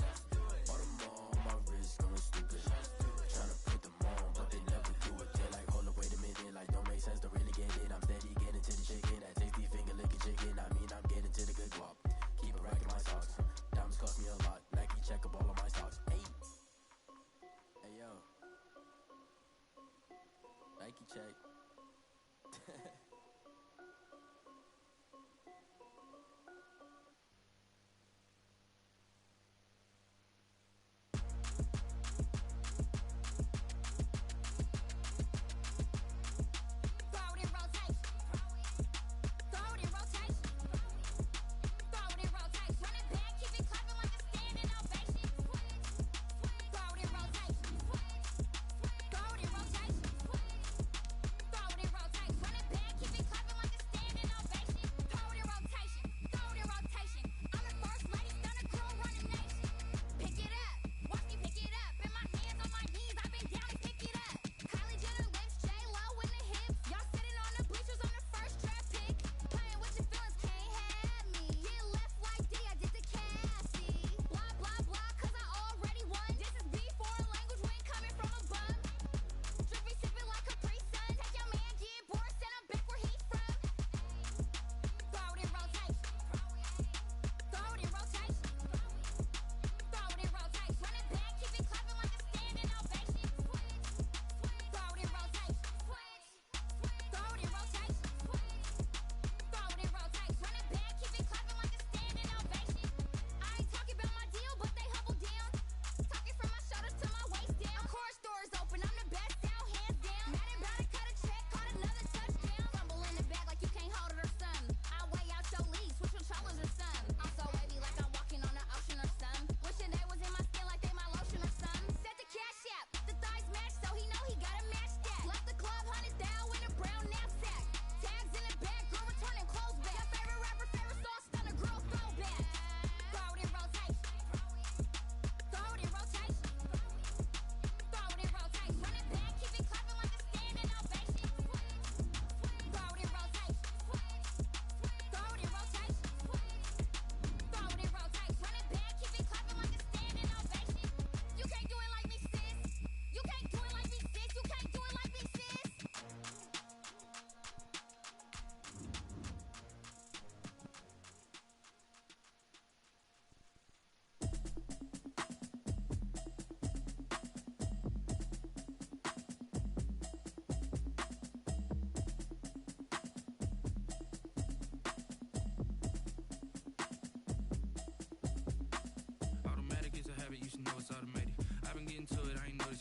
All them on my wrist going stupid. Tryna put them on, but they never do it. They're like, hold up, wait a minute. Like, don't make sense, don't really get it. I'm steady getting to the chicken. That tasty finger licking chicken. I mean, I'm getting to the good guap. Keep it racking my socks. Diamonds cost me a lot. Nike check up all of my socks. Hey yo, Nike check. Throw it in rotation. Run it back, keep it clapping like a standing ovation.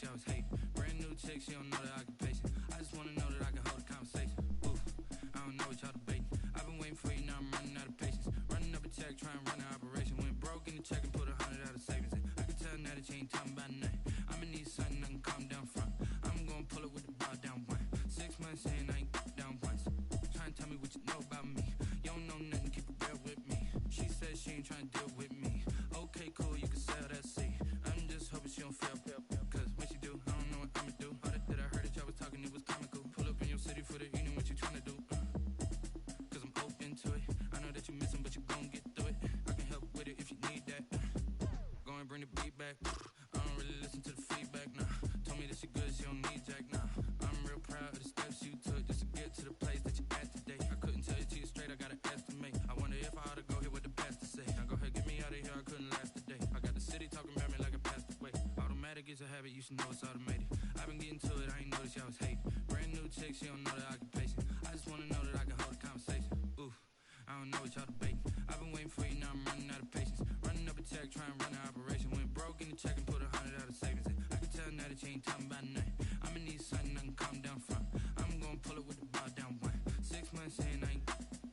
I was hating. Brand new chick, she don't know the occupation. I just wanna know that I can hold a conversation. Ooh, I don't know what y'all debating. I've been waiting for you, now I'm running out of patience. Running up a check, trying to run an operation. Went broke in the check and put 100 out of savings in. I can tell now that you ain't talking about nothing. I'ma need something I can calm down from. I'm gonna pull it with the bar down one. 6 months in, I ain't down once. Trying to tell me what you know about me. You don't know nothing, keep it real with me. She said she ain't trying to deal with me. Okay, cool, you can sell that seat. I'm just hoping she don't fail. Cause when she do, I don't know what I'ma do. All that I heard that y'all was talking, it was comical. Pull up in your city for the evening, what you trying to do? Cause I'm open to it. I know that you missing, but you gon' get through it. I can help with it if you need that. Go and bring the beat back. I don't really listen to the feedback, nah. Told me that she good, she don't need Jack, nah. I'm real proud of the steps you took just to get to the place that you at today. I couldn't tell you to you straight, I gotta estimate. I wonder if I ought to go here with the pastor say. Now go ahead, get me out of here, I couldn't last a day. I got the city talking about me like a passed away. Automatic is a habit, you should know it's automated. I've been getting to it, I ain't noticed y'all was hating. Brand new chick, she don't know the occupation. I just wanna know that I can hold a conversation. Ooh, I don't know what y'all debating. I've been waiting for you, now I'm running out of patience. Running up a check, trying to run an operation. Went broke in the check and put 100 out of savings in. I can tell now that you ain't talking about nothing. I'ma need something I can calm down from. I'm gonna pull it with the bar down one. 6 months in, I ain't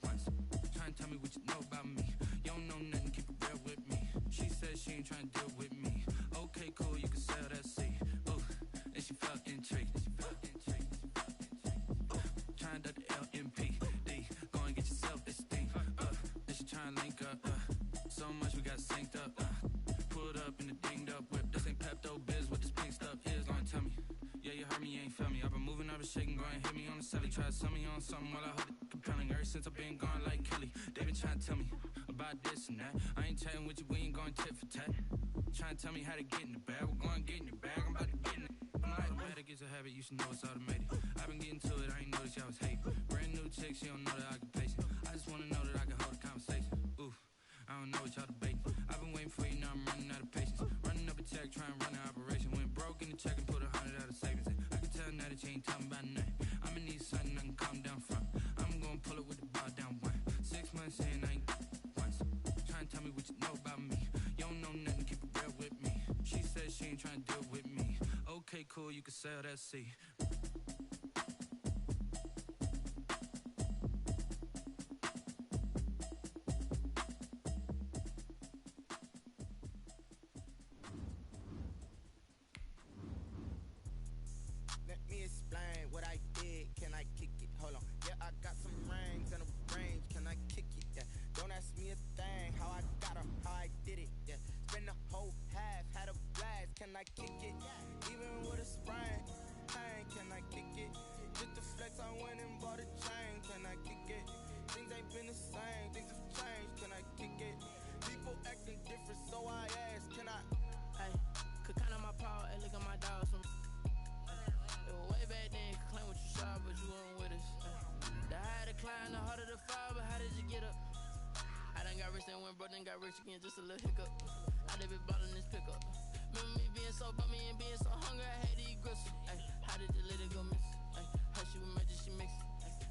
once. Trying to tell me what you know about me. You don't know nothing, keep it real with me. She said she ain't trying to deal with me. Okay, cool, you can sell that seat. Ooh, and she felt intrigued. Trying to duck the LMPD. Go and get your self-esteem. And she trying to link up. So much we got synced up. Pulled up in the dinged up whip. This ain't Pepto Biz, what this pink stuff is. Gonna tell me. Yeah, you heard me, you ain't felt me. I've been moving, I've been shaking, go and hit me on the celly. Try to sell me on something while I hold it compelling. Ever since I've been gone like Kelly, they been trying to tell me about this and that. I ain't chatting with you, we ain't going tit for tat. Trying to tell me how to get in the bag. We're going to get in the bag, I'm about to get in it. I'm like, automatic is a habit, you should know it's automated. I've been getting to it, I ain't noticed y'all was hating. Brand new chick, she don't know the occupation. I just wanna know that I can hold a conversation. Ooh, I don't know what y'all debating. I've been waiting for you, now I'm running out of patience. Running up a check, trying to run an operation. Went broke in the check and put 100 out of savings in. I can tell now that you ain't talking about nothing. I'ma need something I can calm down from. I'm gonna pull it with the bar down one. 6 months in, I ain't once. Trying to tell me what you know about me. You don't know nothing, keep it real with me. She said she ain't trying to deal with me. Okay, cool, you can sell that seat. Let me explain what I did. Can I kick it? Hold on. Yeah, I got some rings and a range. Can I kick it? Yeah. Don't ask me a thing. How I got her, how I did it. Yeah. Spend the whole half, had a blast. Can I kick it? Even with a sprain. Pain, can I kick it? Just the flex, I went and bought a chain. Can I kick it? Things ain't been the same. Things have changed. Can I kick it? People acting different, so I ask. Can I? Hey, could count on my power. Hey, look at my dogs from. Way back then, you could claim what you saw, but you weren't with us. The higher the climb, the harder the fall, but how did you get up? I done got rich and went broke, then got rich again, just a little hiccup. I done been ballin' this pickup. Remember me being so bummy and being so hungry, I had to eat gristle. Ay, how did the lady go miss? Ay, her she was magic, she mixed.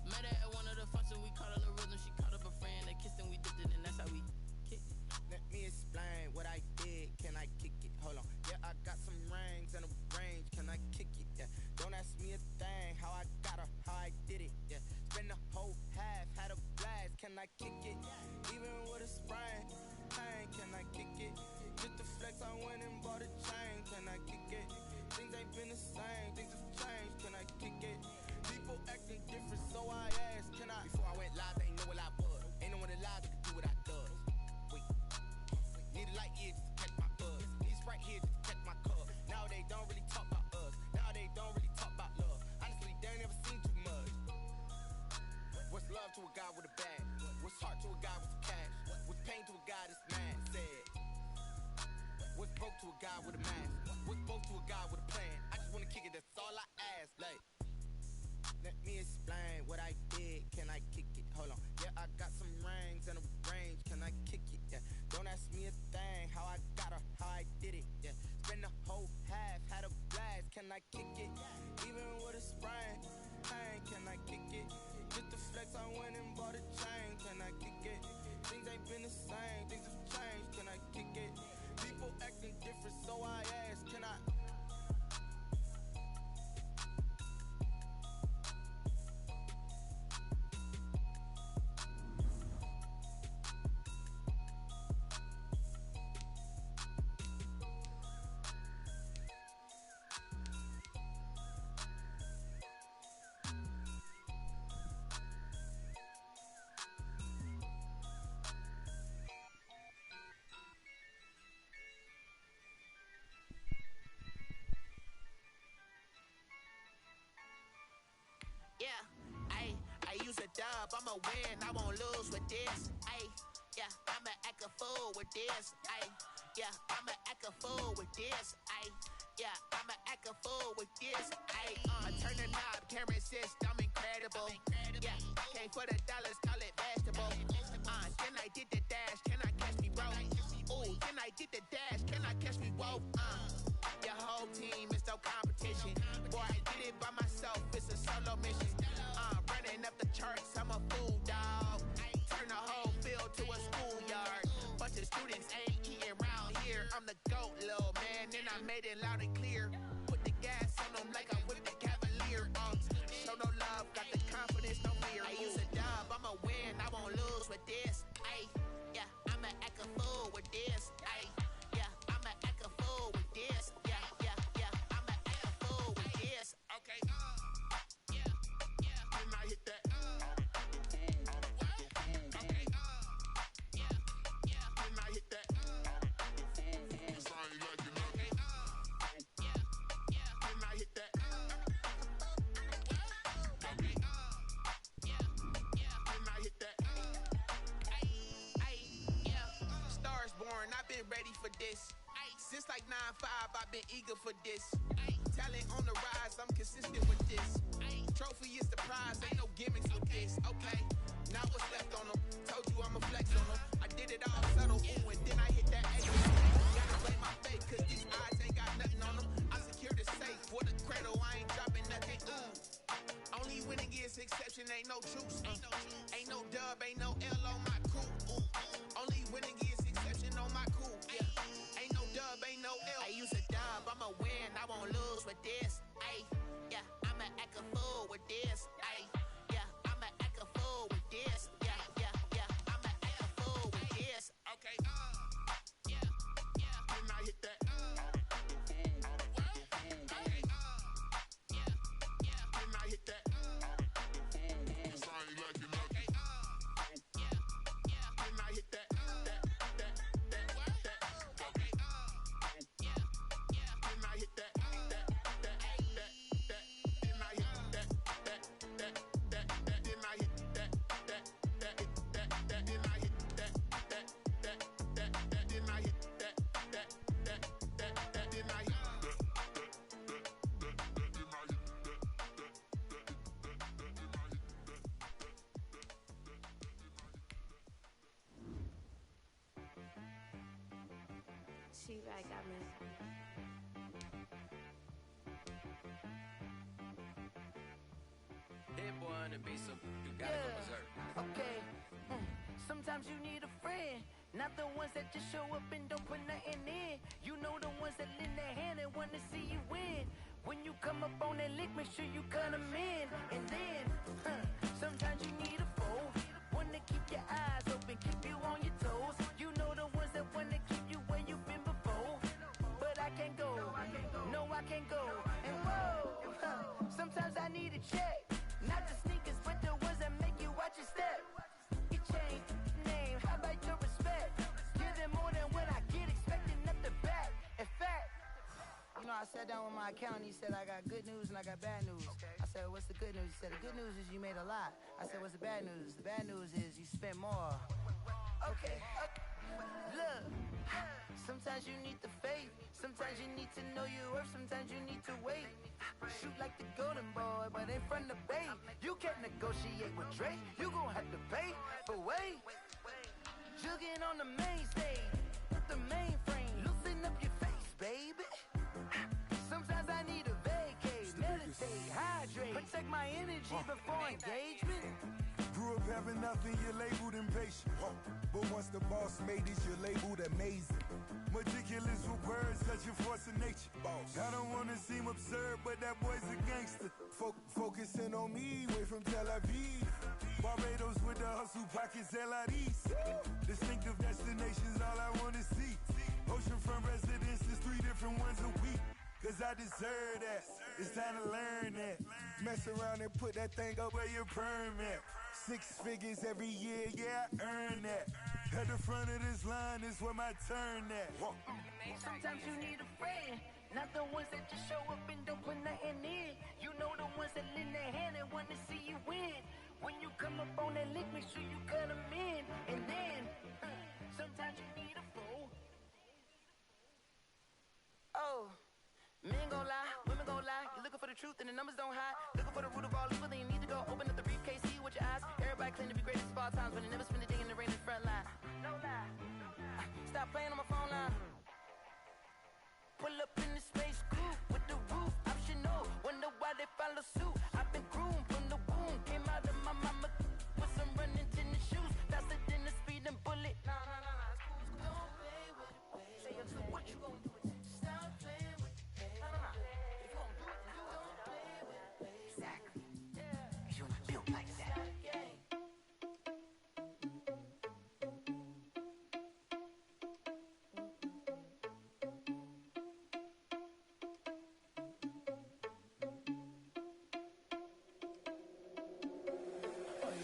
Met her at one of the functions, we caught a little rhythm. She caught up a friend, they kissed and we dipped it, and that's how we kicked it. Let me explain what I did. Can I kick it? Hold on. Yeah, I got some rings and a range. Can I kick it? Yeah. Don't ask me a thing. How I got her, how I did it. Yeah. Spend the whole half, had a blast. Can I kick it? Even with a sprain. Pain, can I kick it? Just the flex, I went and bought a chain. Can I kick it? Things ain't been the same. Things have changed. Can I kick it? People acting different, so I ask. Can I? Before I went live, they ain't know what I was. Ain't no one alive that can do what I does. Wait. Need a light here just to catch my buzz. Need Sprite here just to catch my cub. Now they don't really talk about us. Now they don't really talk about love. Honestly, they ain't never seen too much. What's love to a guy with a bag? What's heart to a guy with cash? What's pain to a guy that's mad? Said. What's broke to a guy with a mask? What's both to a guy with a plan? I just wanna kick it, that's all I ask. Like, let me explain what I did. Can I kick it? Hold on. Yeah, I got some rings and a range. Can I kick it? Yeah. Don't ask me a thing. How I got her, how I did it. Yeah. Spend the whole half, had a blast. Can I kick it? Even with a sprain. Pain, can I kick it? Just the flex, I went and bought a chain. Can I kick it? Things ain't been the same. Things have changed. Can I kick it? People acting different, so I ask. Can I? dub, I'ma win, I won't lose with this. Ayy, yeah, I'ma act a fool with this. Ayy, yeah, I'ma act a fool with this. Ayy, yeah, I'ma act a fool with this. Ayy, turn the knob, camera assist, I'm incredible. Yeah, came for the dollars, call it vegetable. Then I did the dash, can I catch me, bro? Ooh, then I did the dash, can I catch me, whoa? Your whole team is no competition. Boy, I did it by myself, it's a solo mission. Running up the charts, I'm a fool, dog. Turn the whole field to a schoolyard. Bunch of students ain't eating around here. I'm the GOAT, little man, and I made it loud and clear. Put the gas on them like I'm with the Cavalier. Show no love, got the confidence, no fear. I use a dub, I'ma win, I won't lose with this. Ayy, yeah, I'ma act a fool with this. Ayy, yeah, I'ma act a fool with this. Yeah, yeah, yeah, I'ma act a fool with this. Okay, yeah, yeah, then I hit that. Okay, yeah, yeah, then I hit that. Sorry, like you know. Okay, yeah, yeah, then I hit that. Okay, yeah, yeah, then I hit that. Stars born, I've been ready for this. Since like 9-5, I've been eager for this. Talent on the rise, I'm consistent with this. Trophy is the prize, ain't no gimmicks with this. Okay, now what's left on them? Told you I'ma flex on them. I did it all subtle, ooh, and then I hit that extra. Gotta play my fate, cause these eyes ain't got nothing on them. I secured the safe for the cradle, I ain't dropping nothing. Ooh. Only winning is exception, ain't no truce. Ain't no dub, ain't no L on my crew. Only winning is exception on my crew. Yeah. Ain't no dub, ain't no L. I use a dub, I'ma win, I won't lose with this. Ayy, yeah, I'ma act a fool with this. Ayy, yeah, I'ma act a fool with this. Yeah, yeah, yeah, I'ma act a fool with this. Okay, yeah, yeah, then I hit that. Okay, yeah, yeah, then I hit that. Sorry, like you know. Okay, yeah, yeah, then I hit that. Okay, yeah, yeah, then I hit that. Then I hit that. Then I hit that. Then I hit that. Then I hit that. Then I hit She right, got me. Hit boy on the beat, so you gotta go berserk. Okay. Sometimes you need a friend, not the ones that just show up and don't put nothing in. You know the ones that lend their hand and want to see you win. When you come up on that lick, make sure you cut them in. And then, sometimes you need a foe, one to keep your eyes open, keep you on your toes. You know the ones that want to keep you where you've been before. But I can't go, no I can't go. And whoa, sometimes I need a check. Not the sneakers, but the ones that make you watch your step. You change name, how about your respect? Give them more than what I get, expecting nothing back. In fact, you know, I sat down with my accountant, he said I got good news and I got bad news. I said, what's the good news? He said, the good news is you made a lot. I said, what's the bad news? The bad news is you spent more. Okay, look, sometimes you need the faith, sometimes you need to know your worth, sometimes you need to wait. Shoot like the golden boy, but ain't from the bay. You can't negotiate with Drake, you gon' have to pay. But wait, jugging on the main stage, with the mainframe, loosen up your face, baby. Sometimes I need a vacate, meditate, hydrate, protect my energy before engagement. Grew up having nothing, you're labeled impatient. But once the boss made it, you're labeled amazing. Meticulous with words, such a force of nature. I don't wanna seem absurd, but that boy's a gangster. Focusing on me, way from Tel Aviv. Barbados with the hustle pockets, LIDs. Distinctive destinations, all I wanna see. Oceanfront residences, 3 different ones a week. Cause I deserve that, it's time to learn that. Mess around and put that thing up where your perm at. 6 figures every year, yeah, I earn that. At the front of this line is where my turn at. Sometimes you need a friend, not the ones that just show up and don't put nothing in. You know the ones that lend their hand and want to see you win. When you come up on that truth and the numbers don't hide. Looking for the root of all evil, then you need to go open up the briefcase, see what your eyes. Everybody claim to be greatest of all times, but they never spend a day in the rain in the front line. No lie. Stop playing on my phone line. Pull up in the space coupe with the roof optional. Wonder why they follow suit. I've been groomed from the womb. Came out of my mama with some running tennis shoes. Faster than the speeding bullet. Nah. Don't play with it, baby. Say so what you gonna do? Stop playing with it, baby. Nah. If you gonna do it, then don't play with it, baby. Exactly. Yeah. 'Cause you're not built like that.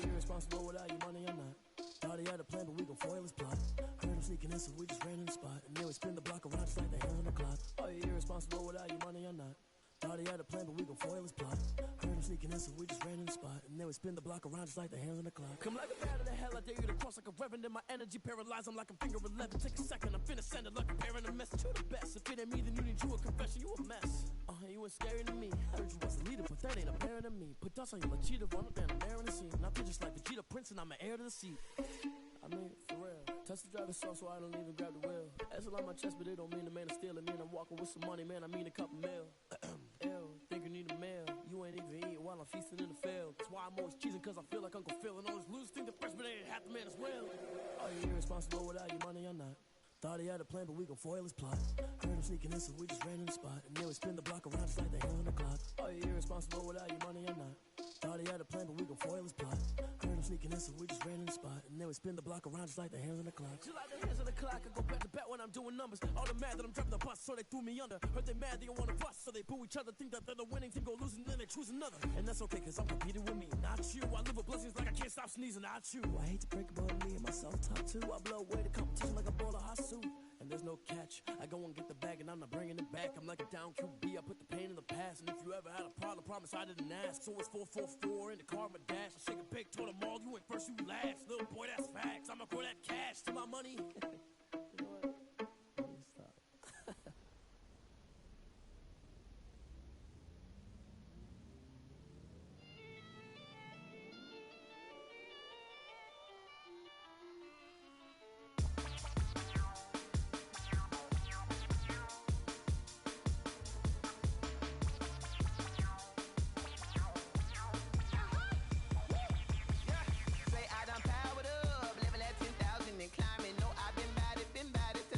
Irresponsible without your money or not. Thought he had a plan, but we gon' foil his plot. Heard him sneaking in, so we just ran in the spot. And then we spin the block around just like the hands on the clock. Are you irresponsible without your money or not? Thought he had a plan, but we gon' foil his plot. Heard him sneaking in, so we just ran in the spot. And then we spin the block around just like the hands on the clock. Come like a bat of the hell, I dare you to cross like a reverend. In my energy paralyzed, I'm like a finger 11. Take a second, I'm finna send it like a parent a message to the best. If it ain't me, then you need you a confession, you a mess. You ain't scary to me. Heard you was the leader, but that ain't apparent to me. Put dust on you like cheetah, run up and I'm there in the scene. Not just like Vegeta Prince, and I'm an heir to the seat. I mean, for real. Touch the driver's soft, so I don't even grab the wheel. That's a lot on my chest, but it don't mean the man is stealing. Mean I'm walking with some money, man. I mean a couple mil. Ew, think you need a meal. You ain't even eating while I'm feasting in the field. That's why I'm always cheesing, cause I feel like Uncle Phil. And all this loose think the freshman ain't half the man as well. Are you irresponsible without your money or not? Thought he had a plan, but we gon' foil his plot. Heard him sneaking in, so we just ran in the spot. And then we spin the block around just like the hands on the clock. Are you irresponsible without your money or not? Thought he had a plan, but we gon' foil his plot. Heard him sneaking in, so we just ran in the spot. And then we spin the block around just like the hands on the clock. Just like the hands on the clock, I go back to back when I'm doing numbers. All the mad that I'm driving the bus, so they threw me under. Heard they mad, they don't wanna bust, so they boo each other. Think that they're the winning team, go losing, then they choose another. And that's okay, cause I'm competing with me, not you. I live with blessings like I can't stop sneezing, not you. I hate to break about me and my self-talk too. I blow away the competition like a ball of hot soup. And there's no catch. I go and get the bag and I'm not bringing it back. I'm like a down QB, I put the pain in the past. And if you ever had a problem, promise I didn't ask. So it's 444 in the car, my dash. I shake a big, told them all, you ain't first, you last. Little boy, that's facts. I'ma grow that cash to my money. You know what? Let me stop. Say I done powered up, level at 10,000 and climbing. No, I've been bad it,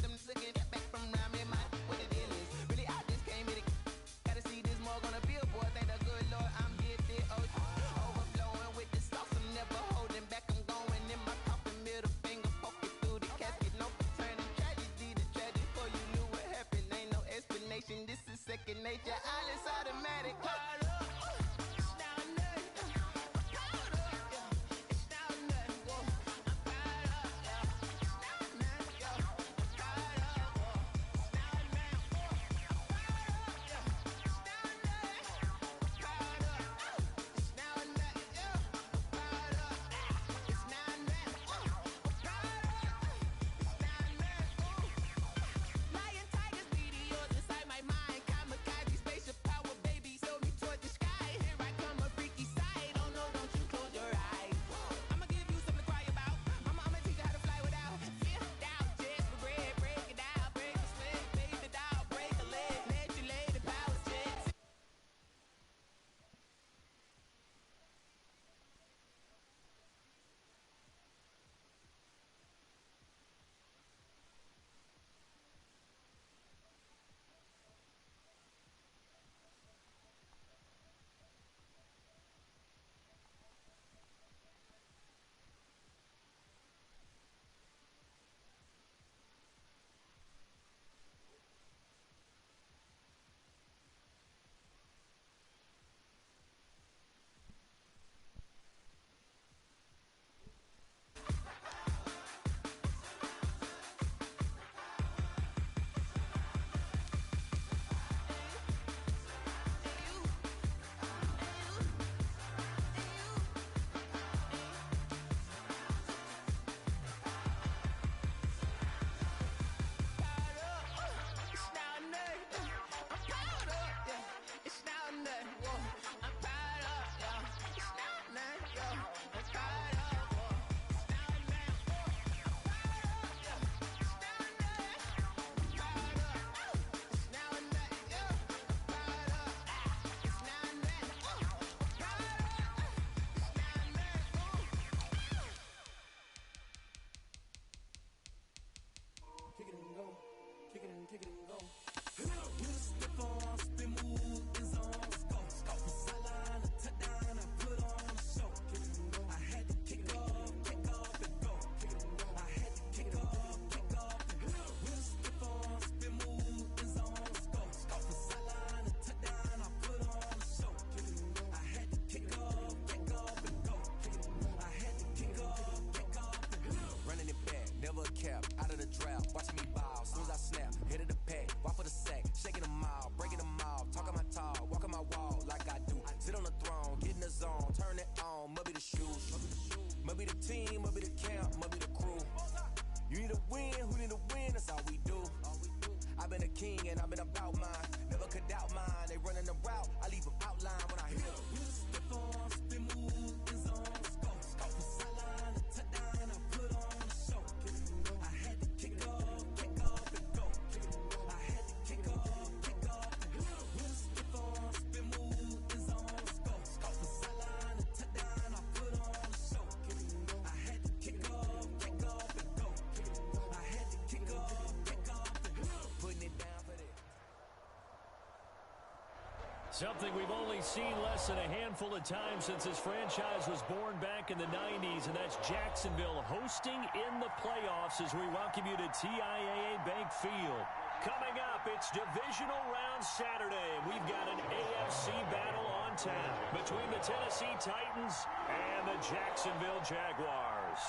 Something we've only seen less than a handful of times since this franchise was born back in the 90s, and that's Jacksonville hosting in the playoffs as we welcome you to TIAA Bank Field. Coming up, it's Divisional Round Saturday, and we've got an AFC battle on tap between the Tennessee Titans and the Jacksonville Jaguars.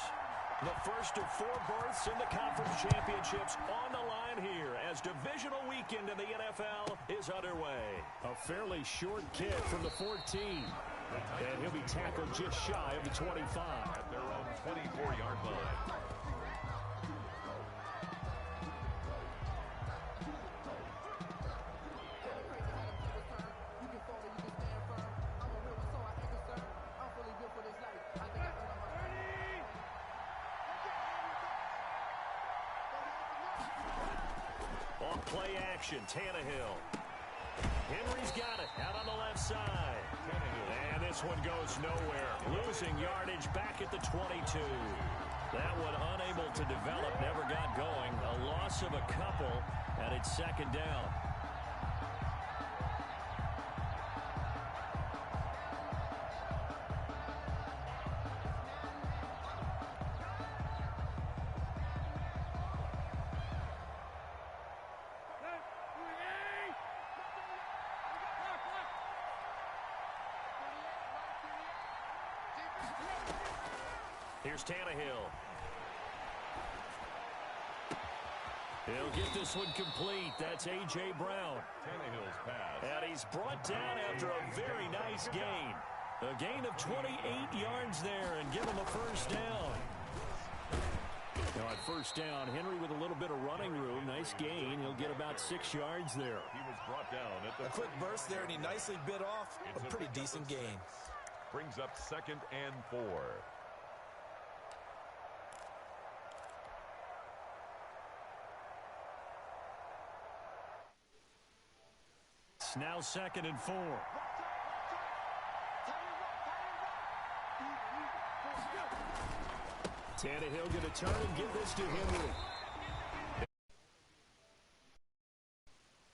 The first of 4 berths in the conference championships on the line here as divisional weekend in the NFL is underway. A fairly short kick from the 14. And he'll be tackled just shy of the 25. At their own 24-yard line. Play action, Tannehill. Henry's got it out on the left side. And this one goes nowhere. Losing yardage back at the 22. That one unable to develop, never got going. A loss of a couple, and it's second down. Here's Tannehill. He'll get this one complete. That's A.J. Brown. Tannehill's pass. And he's brought down after a very nice gain. A gain of 28 yards there and give him a first down. Now at first down, Henry with a little bit of running room. Nice gain. He'll get about 6 yards there. He was brought down at the a quick burst there, and he nicely bit off a pretty decent gain. Brings up 2nd and 4. Now 2nd and 4. Tannehill going to turn and give this to Henry.